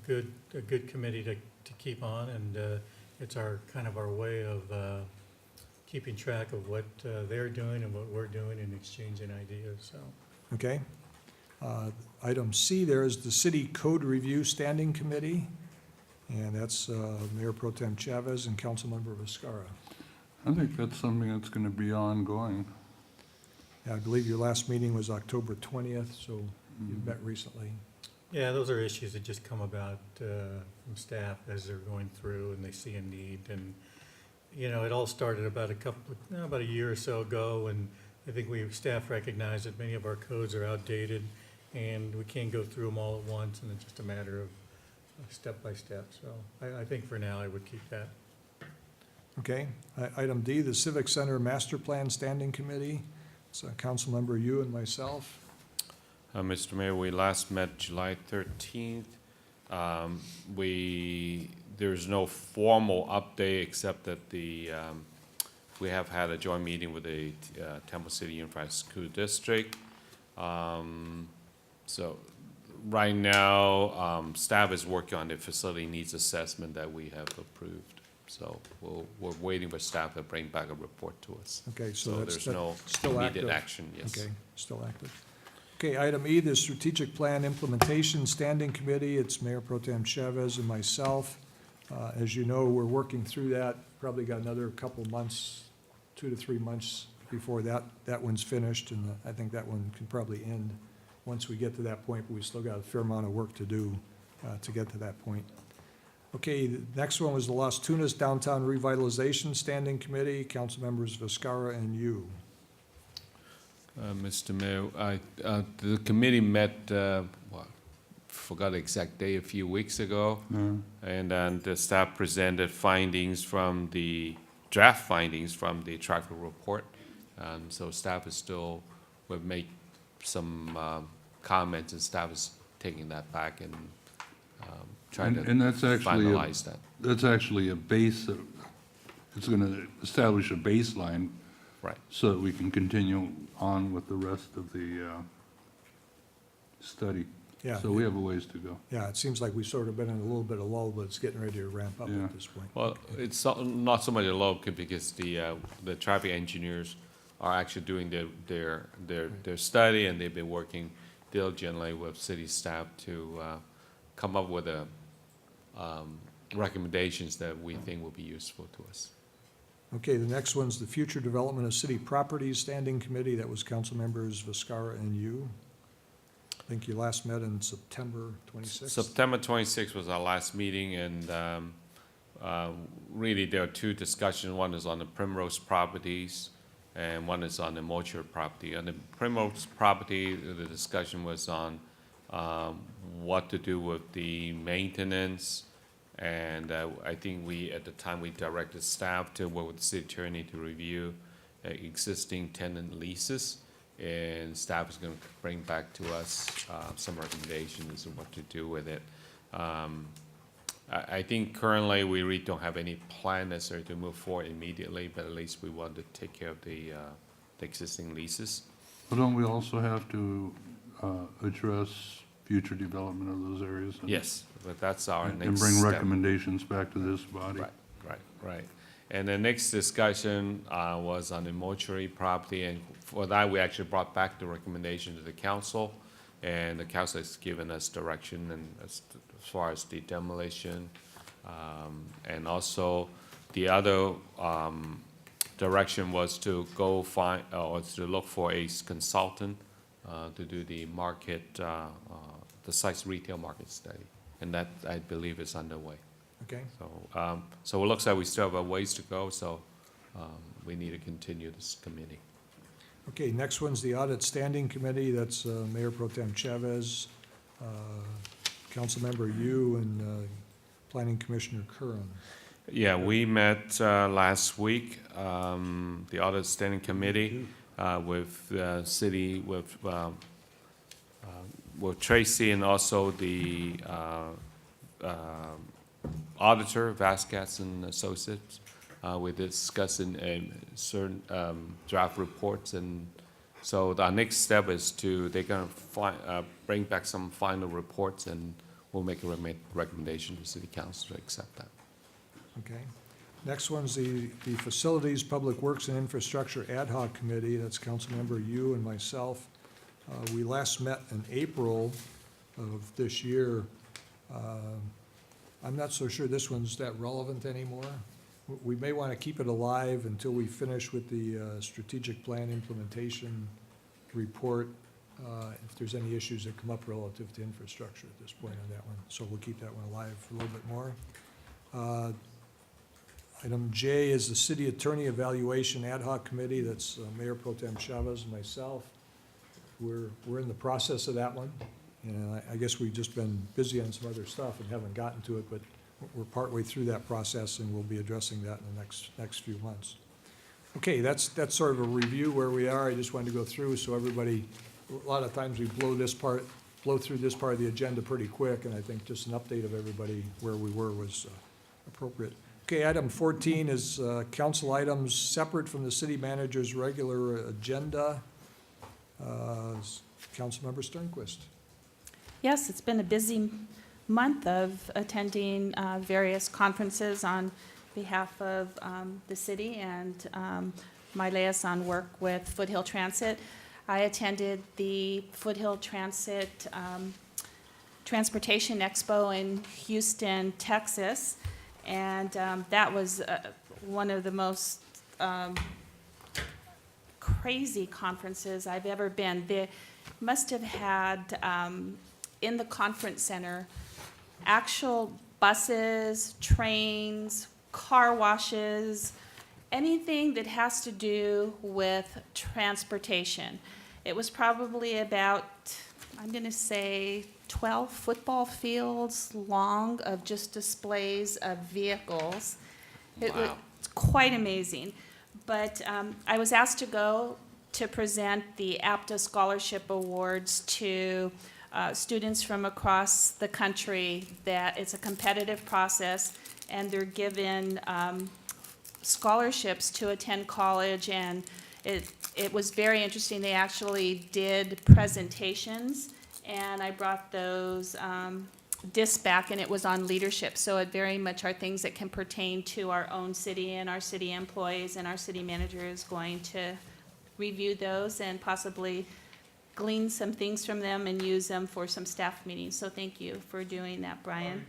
good committee to keep on, and it's our way of keeping track of what they're doing and what we're doing and exchanging ideas. So. Okay. Item C there is the City Code Review Standing Committee, and that's Mayor Pro Tem Chavez and Councilmember Viscara. I think that's something that's going to be ongoing. Yeah, I believe your last meeting was October 20th, so you met recently. Yeah, those are issues that just come about from staff as they're going through and they see a need. And, you know, it all started about a year or so ago, and I think staff recognized that many of our codes are outdated and we can't go through them all at once, and it's just a matter of step by step. So I think for now I would keep that. Okay. Item D, the Civic Center Master Plan Standing Committee. It's Councilmember you and myself. Mr. Mayor, we last met July 13th. There's no formal update except that we have had a joint meeting with the Temple City Unified School District. So right now, staff is working on the facility needs assessment that we have approved. So we're waiting for staff to bring back a report to us. Okay, so that's there's no still immediate active. action, yes. Okay, still active. Okay, item E, the Strategic Plan Implementation Standing Committee. It's Mayor Pro Tem Chavez and myself. As you know, we're working through that. Probably got another couple months, 2 to 3 months before that one's finished, and I think that one can probably end once we get to that point, but we still got a fair amount of work to do to get to that point. Okay, the next one was the Las Tunas Downtown Revitalization Standing Committee, council members Viscara and you. Mr. Mayor, the committee met, forgot the exact day, a few weeks ago. And then the staff presented findings from the draft findings from the traffic report. So staff is still, we've made some comments, and staff is taking that back and trying to finalize that. That's actually a base, it's going to establish a baseline. Right. So that we can continue on with the rest of the study. Yeah. So we have a ways to go. Yeah, it seems like we've sort of been in a little bit of lull, but it's getting ready to ramp up Yeah. at this point. Well, it's not so much a low because the traffic engineers are actually doing their study, and they've been working diligently with city staff to come up with recommendations that we think will be useful to us. Okay, the next one's the Future Development of City Properties Standing Committee. That was council members Viscara and you. I think you last met in September 26th. September 26th was our last meeting, and really there are two discussions. One is on the Primrose properties, and one is on the Mortuary property. On the Primrose property, the discussion was on what to do with the maintenance, and I think at the time, we directed staff to work with the city attorney to review existing tenant leases, and staff is going to bring back to us some recommendations of what to do with it. I think currently we really don't have any plan necessary to move forward immediately, but at least we want to take care of the existing leases. But don't we also have to address future development of those areas? Yes, but that's our next And bring step. recommendations back to this body? Right. And the next discussion was on the mortuary property, and for that, we actually brought back the recommendation to the council, and the council has given us direction and as far as the demolition, and also the other direction was to go find, or to look for a consultant to do the market, the size retail market study, and that, I believe, is underway. Okay. So it looks like we still have a ways to go, so we need to continue this committee. Okay, next one's the Audit Standing Committee. That's Mayor Pro Tem Chavez, Councilmember Yu, and Planning Commissioner Curran. Yeah, we met last week, the Audit Standing Committee, with city, with Tracy, and also the auditor, Vasquez and Associates. We're discussing certain draft reports, and so our next step is they're gonna bring back some final reports, and we'll make a recommendation to City Council to accept that. Okay. Next one's the Facilities, Public Works, and Infrastructure Ad Hoc Committee. That's Councilmember Yu and myself. We last met in April of this year. I'm not so sure this one's that relevant anymore. We may want to keep it alive until we finish with the strategic plan implementation report, if there's any issues that come up relative to infrastructure at this point on that one. So we'll keep that one alive for a little bit more. Item J is the City Attorney Evaluation Ad Hoc Committee. That's Mayor Pro Tem Chavez and myself. We're in the process of that one. And I guess we've just been busy on some other stuff and haven't gotten to it, but we're partway through that process, and we'll be addressing that in the next few months. Okay, that's sort of a review where we are. I just wanted to go through so everybody, a lot of times we blow through this part of the agenda pretty quick, and I think just an update of everybody where we were was appropriate. Okay, item 14 is council items separate from the city manager's regular agenda. Councilmember Sternquist. Yes, it's been a busy month of attending various conferences on behalf of the city and my liaison work with Foothill Transit. I attended the Foothill Transit Transportation Expo in Houston, Texas, and that was one of the most crazy conferences I've ever been. They must have had in the conference center actual buses, trains, car washes, anything that has to do with transportation. It was probably about, I'm going to say, 12 football fields long of just displays of vehicles. It was quite amazing. But I was asked to go to present the APTA Scholarship Awards to students from across the country. That it's a competitive process, and they're given scholarships to attend college, and it was very interesting. They actually did presentations, and I brought those discs back, and it was on leadership. So it very much are things that can pertain to our own city and our city employees, and our city manager is going to review those and possibly glean some things from them and use them for some staff meetings. So thank you for doing that, Brian.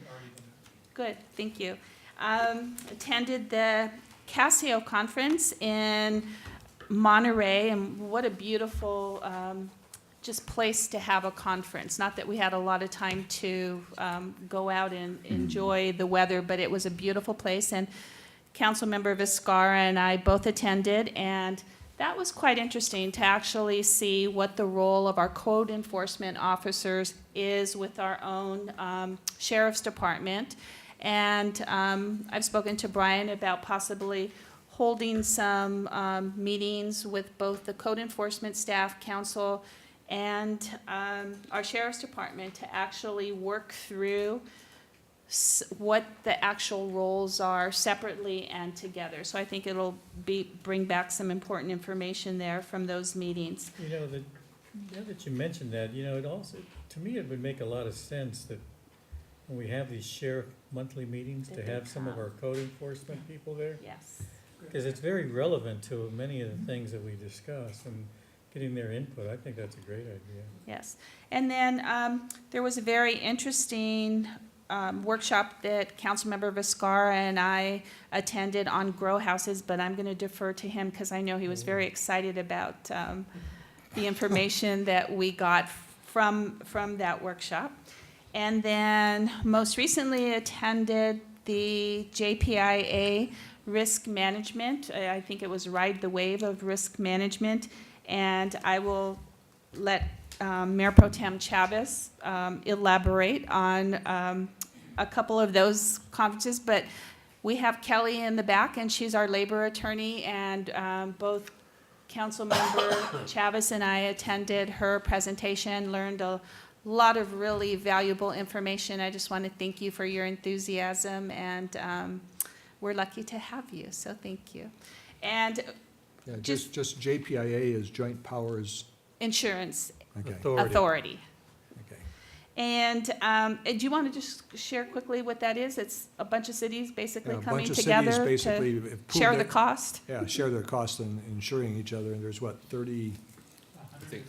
Good, thank you. Attended the Casio conference in Monterey, and what a beautiful just place to have a conference. Not that we had a lot of time to go out and enjoy the weather, but it was a beautiful place. And Councilmember Vizcarra and I both attended, and that was quite interesting to actually see what the role of our code enforcement officers is with our own sheriff's department. And I've spoken to Brian about possibly holding some meetings with both the code enforcement staff, council, and our sheriff's department to actually work through what the actual roles are separately and together. So I think it'll bring back some important information there from those meetings. You know, now that you mentioned that, you know, it also, to me, it would make a lot of sense that when we have these sheriff monthly meetings, to have some of our code enforcement people there. Yes. Because it's very relevant to many of the things that we discuss, and getting their input, I think that's a great idea. Yes. And then there was a very interesting workshop that Councilmember Vizcarra and I attended on grow houses, but I'm going to defer to him because I know he was very excited about the information that we got from that workshop. And then most recently attended the JPIA risk management. I think it was Ride the Wave of risk management. And I will let Mayor Pro Tem Chavez elaborate on a couple of those conferences. But we have Kelly in the back, and she's our labor attorney, and both Councilmember Chavez and I attended her presentation, learned a lot of really valuable information. I just want to thank you for your enthusiasm, and we're lucky to have you, so thank you. And Yeah, just JPIA is Joint Powers. Insurance Okay. Authority. Okay. And do you want to just share quickly what that is? It's a bunch of cities basically Yeah, a coming bunch of together cities basically to have share pooled the their- cost? Yeah, share their costs in insuring each other, and there's what, 30, I think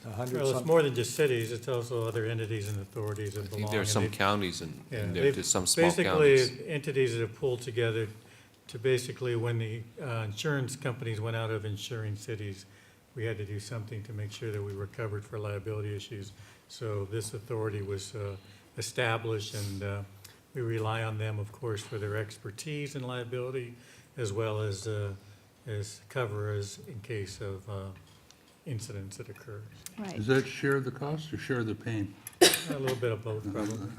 100 Well, it's something? more than just cities, it's also other entities and authorities that I belong. think there are and some they- counties in Yeah, there, they've there's some small counties. basically entities that have pulled together to basically, when the insurance companies went out of insuring cities, we had to do something to make sure that we were covered for liability issues. So this authority was established, and we rely on them, of course, for their expertise in liability, as well as coverers in case of incidents that occur. Right. Does that share the cost or share the pain? A little bit of both, probably.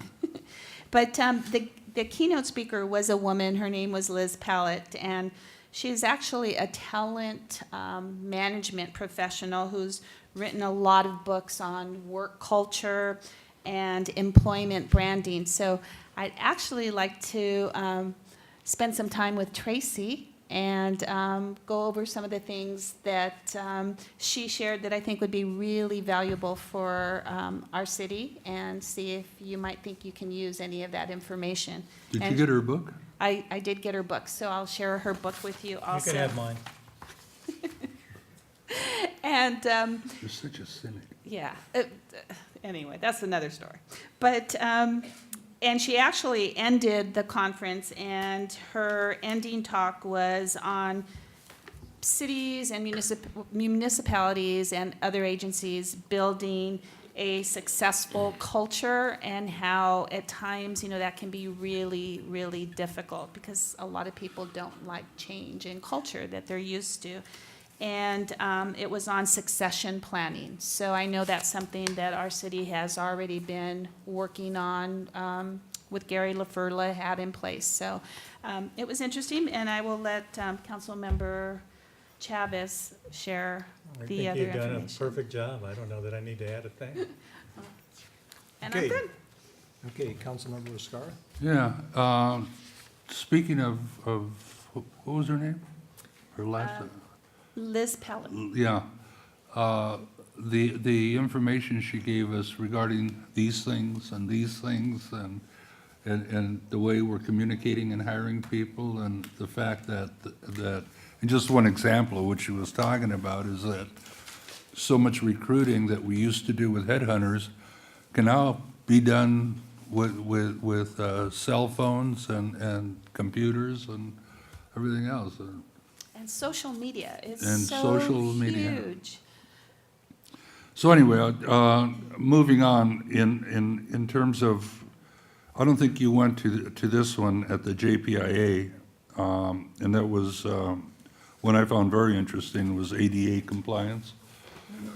But the keynote speaker was a woman. Her name was Liz Pallett, and she's actually a talent management professional who's written a lot of books on work culture and employment branding. So I'd actually like to spend some time with Tracy and go over some of the things that she shared that I think would be really valuable for our city, and see if you might think you can use any of that information. Did you And get her book? I did get her book, so I'll share her book with you also. You can have mine. And You're such a cynic. yeah, anyway, that's another story. But and she actually ended the conference, and her ending talk was on cities and municipalities and other agencies building a successful culture, and how at times, you know, that can be really, really difficult because a lot of people don't like change in culture that they're used to. And it was on succession planning. So I know that's something that our city has already been working on with Gary LaFurla had in place. So it was interesting, and I will let Councilmember Chavez share the other I think you've done a information. perfect job. I don't know that I need to add a thing. And Okay. I'm done. Okay, Councilmember Vizcarra? Yeah, speaking of, what was her name? Her last, Liz Pelley. yeah. The information she gave us regarding these things and the way we're communicating and hiring people, and the fact that, and just one example of what she was talking about is that so much recruiting that we used to do with headhunters can now be done with cell phones and computers, and everything else. And social media is And so social media. huge. So anyway, moving on, in terms of, I don't think you went to this one at the JPIA, and that was, one I found very interesting was ADA compliance.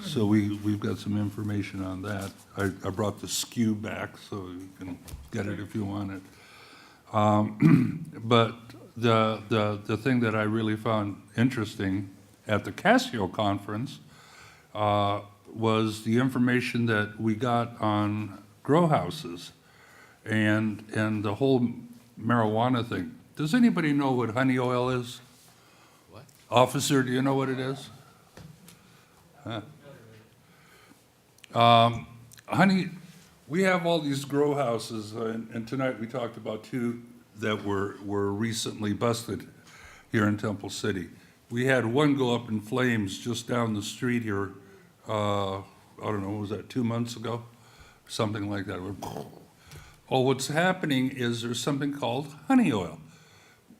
So we've got some information on that. I brought the SKU back, so you can get it if you want it. But the thing that I really found interesting at the Casio conference was the information that we got on grow houses and the whole marijuana thing. Does anybody know what honey oil is? What? Officer, do you know what it is? Huh? Honey, we have all these grow houses, and tonight we talked about two that were recently busted here in Temple City. We had one go up in flames just down the street here, I don't know, was that 2 months ago? Something like that. Oh, what's happening is there's something called honey oil.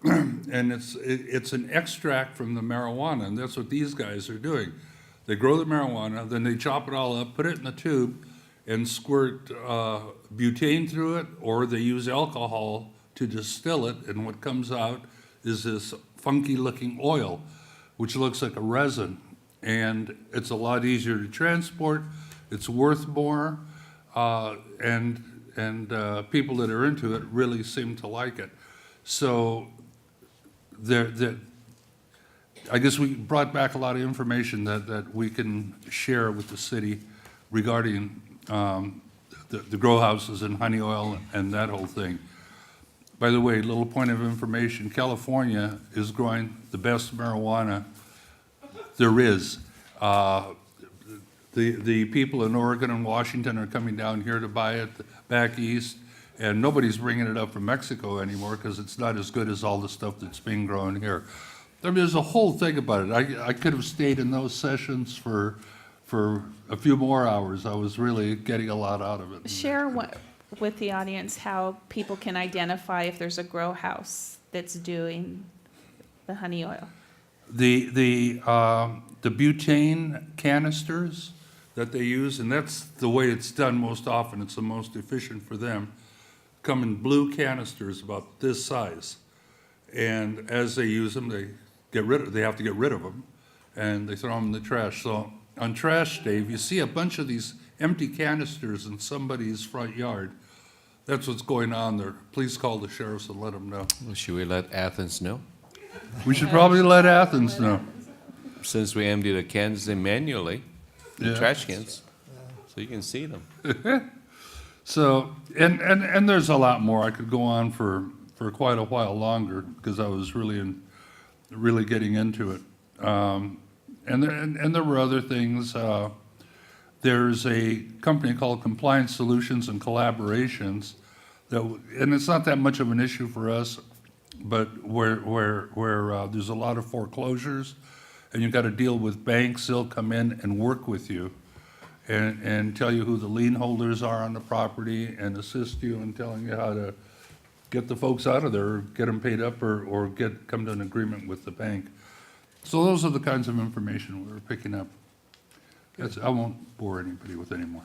And it's an extract from the marijuana, and that's what these guys are doing. They grow the marijuana, then they chop it all up, put it in a tube, and squirt butane through it, or they use alcohol to distill it, and what comes out is this funky-looking oil, which looks like a resin. And it's a lot easier to transport, it's worth more, and people that are into it really seem to like it. So I guess we brought back a lot of information that we can share with the city regarding the grow houses and honey oil and that whole thing. By the way, little point of information, California is growing the best marijuana there is. The people in Oregon and Washington are coming down here to buy it back east, and nobody's bringing it up from Mexico anymore because it's not as good as all the stuff that's being grown here. I mean, there's a whole thing about it. I could have stayed in those sessions for a few more hours. I was really getting a lot out of it. Share with the audience how people can identify if there's a grow house that's doing the honey oil. The butane canisters that they use, and that's the way it's done most often, it's the most efficient for them, come in blue canisters about this size. And as they use them, they have to get rid of them, and they throw them in the trash. So on trash day, if you see a bunch of these empty canisters in somebody's front yard, that's what's going on there. Please call the sheriffs and let them know. Well, should we let Athens know? We should probably let Athens know. Since we empty the cans in manually, the Yeah. trash cans, so you can see them. So, and there's a lot more. I could go on for quite a while longer because I was really getting into it. And there were other things. There's a company called Compliance Solutions and Collaborations and it's not that much of an issue for us, but where there's a lot of foreclosures, and you've got to deal with banks. They'll come in and work with you and tell you who the lien holders are on the property and assist you in telling you how to get the folks out of there, or get them paid up, or come to an agreement with the bank. So those are the kinds of information we were picking up. I won't bore anybody with any more.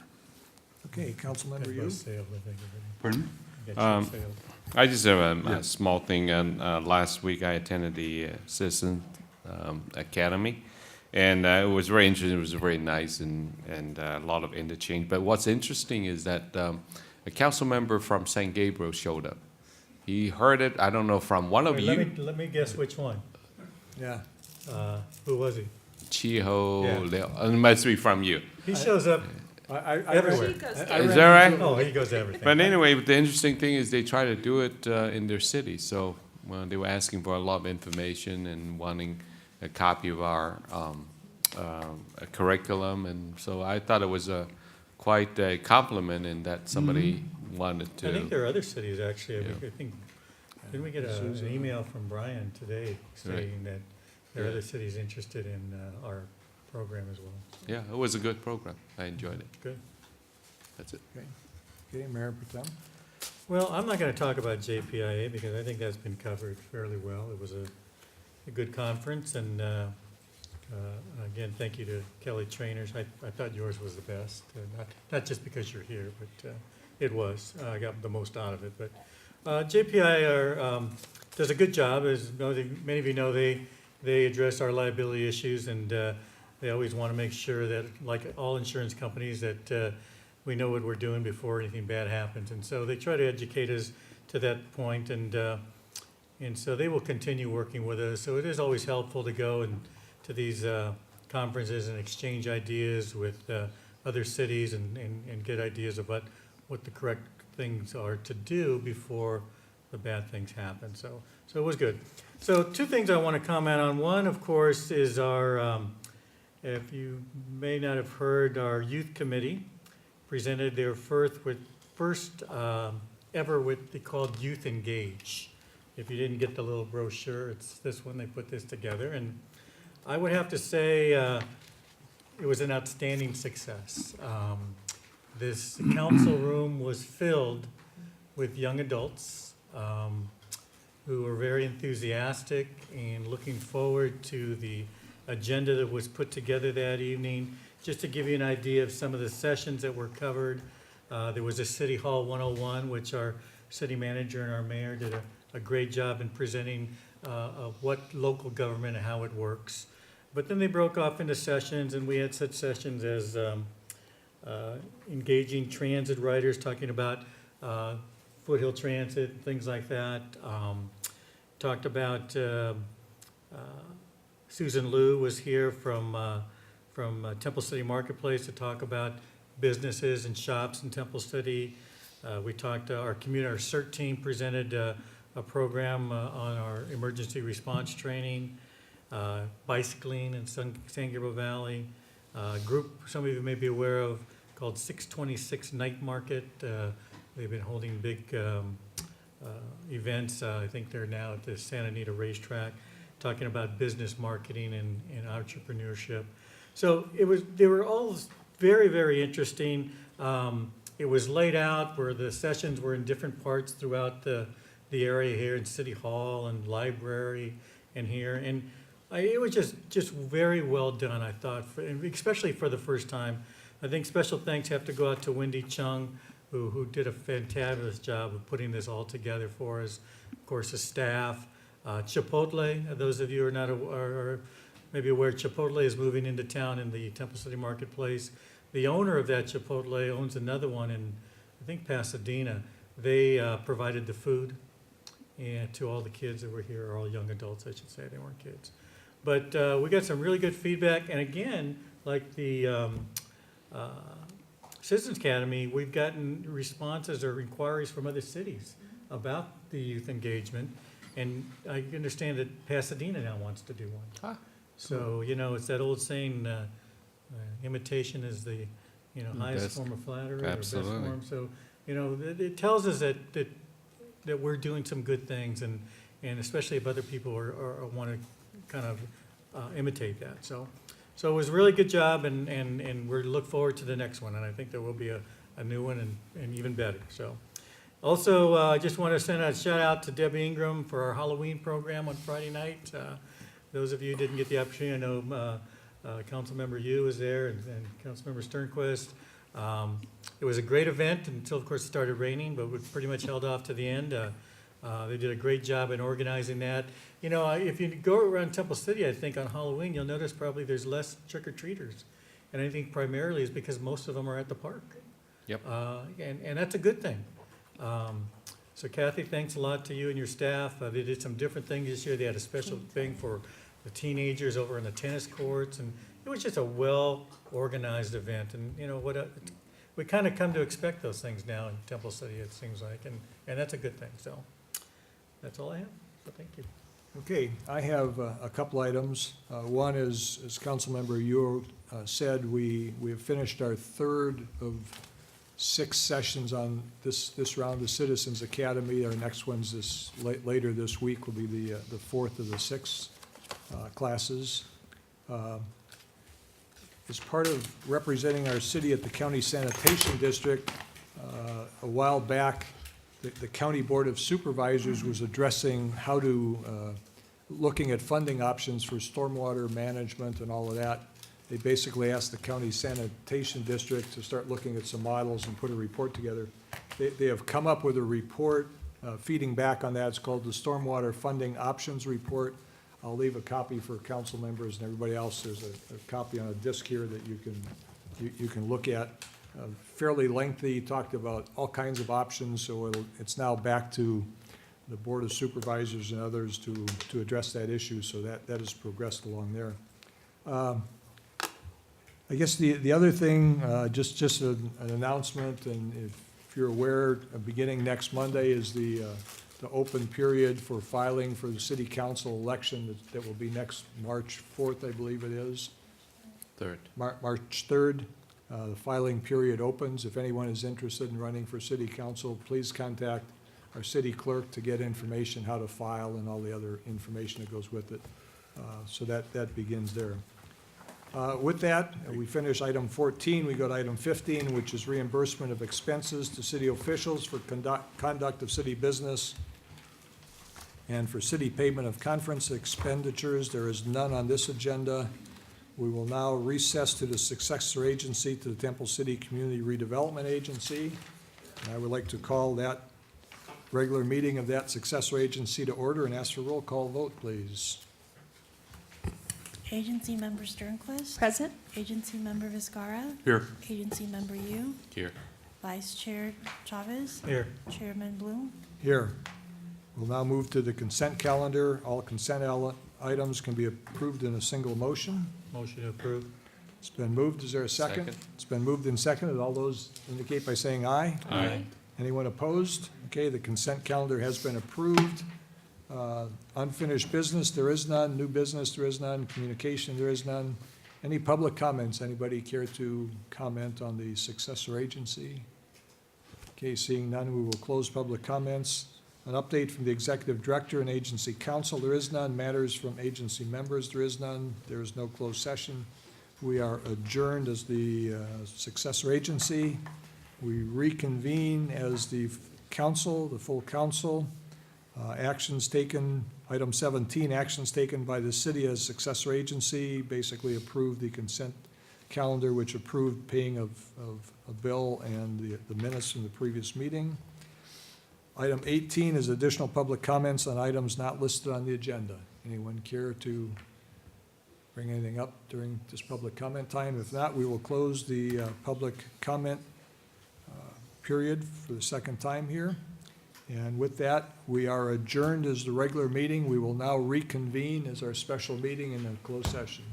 Okay, Councilmember Got you. most sailed, I think, already. Pardon me? Got you sailed. I just have Yeah. a small thing. Last week, I attended the Citizen Academy, and it was very interesting. It was very nice and a lot of interchange. But what's interesting is that a council member from St. Gabriel showed up. He heard it, I don't know, from one of Wait, you. let me guess which one. Yeah. Who was he? Chiho Yeah. Leo. It must be from you. He shows up everywhere. Is that right? Oh, he goes to everything. But anyway, the interesting thing is they try to do it in their city. So they were asking for a lot of information and wanting a copy of our curriculum. And so I thought it was quite a compliment in that somebody wanted to. I think there are other cities, actually. I think, didn't we get an email from Brian today saying that there are other cities interested in our program as well? Yeah, it was a good program. I enjoyed it. Good. That's it. Okay, Mayor Protem. Well, I'm not going to talk about JPIA because I think that's been covered fairly well. It was a good conference, and again, thank you to Kelly Trainers. I thought yours was the best, not just because you're here, but it was. I got the most out of it. But JPI does a good job. As many of you know, they address our liability issues, and they always want to make sure that, like all insurance companies, that we know what we're doing before anything bad happens. And so they try to educate us to that point, and so they will continue working with us. So it is always helpful to go and to these conferences and exchange ideas with other cities and get ideas about what the correct things are to do before the bad things happen. So it was good. So two things I want to comment on. One, of course, is our, if you may not have heard, our youth committee presented their first ever what they called Youth Engage. If you didn't get the little brochure, it's this one. They put this together, and I would have to say it was an outstanding success. This council room was filled with young adults who were very enthusiastic and looking forward to the agenda that was put together that evening. Just to give you an idea of some of the sessions that were covered, there was a City Hall 101, which our city manager and our mayor did a great job in presenting of what local government and how it works. But then they broke off into sessions, and we had such sessions as engaging transit riders, talking about Foothill Transit, things like that. Talked about, Susan Liu was here from Temple City Marketplace to talk about businesses and shops in Temple City. We talked, our CERT team presented a program on our emergency response training, bicycling in San Gabriel Valley. Group some of you may be aware of called 626 Night Market. They've been holding big events. I think they're now at the Santa Anita Racetrack, talking about business marketing and entrepreneurship. So they were all very, very interesting. It was laid out where the sessions were in different parts throughout the area here in City Hall and library and here. And it was just very well done, I thought, especially for the first time. I think special thanks have to go out to Wendy Chung, who did a fantabulous job of putting this all together for us. Of course, the staff. Chipotle, those of you who are not are maybe aware, Chipotle is moving into town in the Temple City Marketplace. The owner of that Chipotle owns another one in, I think, Pasadena. They provided the food and to all the kids that were here, or all young adults, I should say. They weren't kids. But we got some really good feedback. And again, like the Citizens Academy, we've gotten responses or inquiries from other cities about the youth engagement. And I understand that Pasadena now wants to do one. So, it's that old saying, imitation is the, highest form of flattery, or best form. So, it tells us that we're doing some good things, and especially if other people want to kind of imitate that. So it was a really good job, and we look forward to the next one, and I think there will be a new one and even better. So. Also, I just want to send a shout out to Debbie Ingram for our Halloween program on Friday night. Those of you who didn't get the opportunity, I know Councilmember Yu was there and Councilmember Sternquist. It was a great event until, of course, it started raining, but we pretty much held off to the end. They did a great job in organizing that. If you go around Temple City, I think on Halloween, you'll notice probably there's less trick-or-treaters. And I think primarily is because most of them are at the park. Yep. And that's a good thing. So Kathy, thanks a lot to you and your staff. They did some different things this year. They had a special thing for the teenagers over in the tennis courts, and it was just a well-organized event. And we kind of come to expect those things now in Temple City, it seems like, and that's a good thing. So that's all I have. So thank you. Okay, I have a couple items. One is, as Councilmember Yu said, we have finished our third of 6 sessions on this round of Citizens Academy. Our next one's later this week will be the 4th of the 6 classes. As part of representing our city at the County Sanitation District, a while back, the County Board of Supervisors was addressing how to looking at funding options for stormwater management and all of that. They basically asked the county sanitation district to start looking at some models and put a report together. They have come up with a report feeding back on that. It's called the Stormwater Funding Options Report. I'll leave a copy for council members and everybody else. There's a copy on a disc here that you can look at. Fairly lengthy, talked about all kinds of options, so it's now back to the Board of Supervisors and others to address that issue, so that has progressed along there. I guess the other thing, just an announcement, and if you're aware, beginning next Monday is the open period for filing for the city council election that will be next March 4th, I believe it is. 3rd. March 3rd. The filing period opens. If anyone is interested in running for city council, please contact our city clerk to get information how to file and all the other information that goes with it. So that begins there. With that, we finish item 14. We go to item 15, which is reimbursement of expenses to city officials for conduct of city business and for city payment of conference expenditures. There is none on this agenda. We will now recess to the successor agency to the Temple City Community Redevelopment Agency. And I would like to call that regular meeting of that successor agency to order and ask for a roll call vote, please. Agency Member Sternquist. Present. Agency Member Vizcarra. Here. Agency Member Yu. Here. Vice Chair Chavez. Here. Chairman Bloom. Here. We'll now move to the consent calendar. All consent items can be approved in a single motion. Motion to approve. It's been moved. Is there a second? Second. It's been moved and seconded. All those indicate by saying aye. Aye. Anyone opposed? Okay, the consent calendar has been approved. Unfinished business, there is none. New business, there is none. Communication, there is none. Any public comments? Anybody care to comment on the successor agency? Okay, seeing none, we will close public comments. An update from the executive director and agency council, there is none. Matters from agency members, there is none. There is no closed session. We are adjourned as the successor agency. We reconvene as the council, the full council. Actions taken, item 17, actions taken by the city as successor agency, basically approved the consent calendar, which approved paying of a bill and the minutes from the previous meeting. Item 18 is additional public comments on items not listed on the agenda. Anyone care to bring anything up during this public comment time? If not, we will close the public comment period for the second time here. And with that, we are adjourned as the regular meeting. We will now reconvene as our special meeting in a closed session.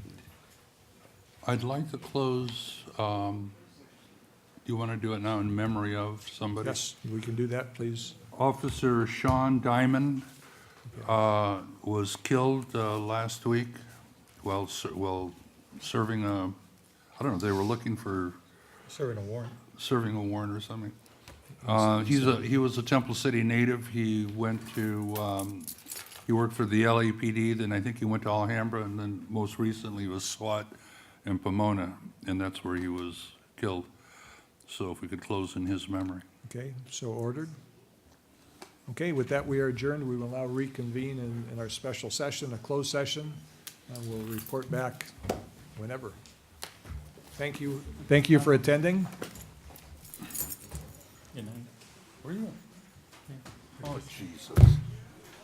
I'd like to close, do you want to do it now in memory of somebody? Yes, we can do that, please. Officer Sean Diamond was killed last week while serving a, I don't know, they were looking for Serving a warrant. serving a warrant or something. He was a Temple City native. He went to, he worked for the LAPD, then I think he went to Alhambra, and then most recently was SWAT in Pomona, and that's where he was killed. So if we could close in his memory. Okay, so ordered. Okay, with that, we are adjourned. We will now reconvene in our special session, a closed session. We'll report back whenever. Thank you. Thank you for attending. Good night. Where are you at? Oh, Jesus.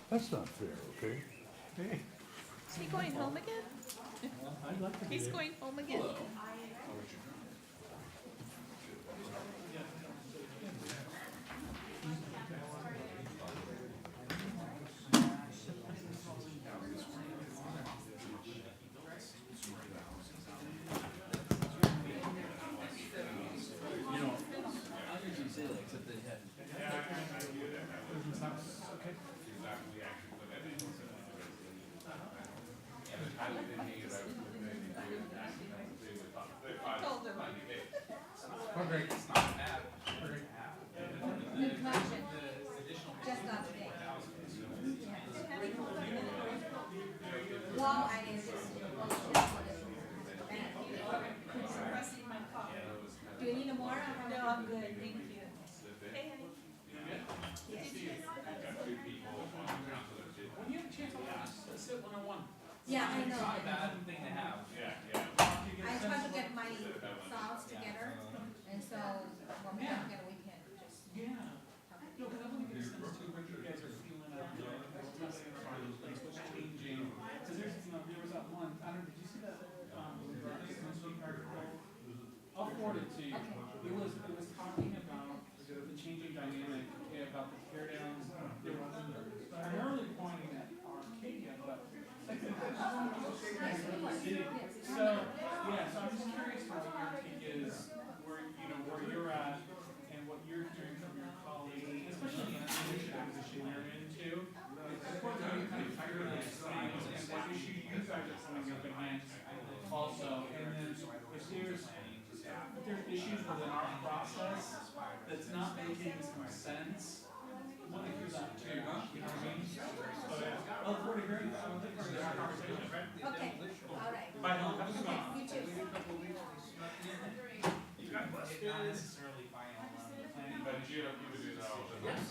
That's not fair, okay? Is he going home again? He's going home again? Do you need more? No, I'm good, thank you. Hey, honey. When you have a chance, I'll ask. to sit one-on-one. Yeah, I know. It's not a bad thing to have. I try to get my thoughts together, and so when we don't get a weekend, just. Yeah. No, because I want to get a sense too where you guys are feeling out there, what's testing as far as things, what's changing. Because there's, there was that one, I don't know, did you see that, article? I'll forward it to you. It was talking about the changing dynamic, about the tear downs. They were primarily pointing at Arcadia, but like, I just want to city. So, yeah, so I'm just curious to what your take is, where you're at and what you're hearing from your colleagues, especially in the leadership position you're in too. Of course, I'm kind of tired of this thing, and what issue you guys are coming up against also. And then if there's issues within our process that's not making some sense, I want to hear that too, you know what I mean? So, yeah, I look forward to hearing that. I look forward to our conversation. Okay, all right. Bye, Helen. Have a good one. You too. Not necessarily final on the planning, but you would do that all the time.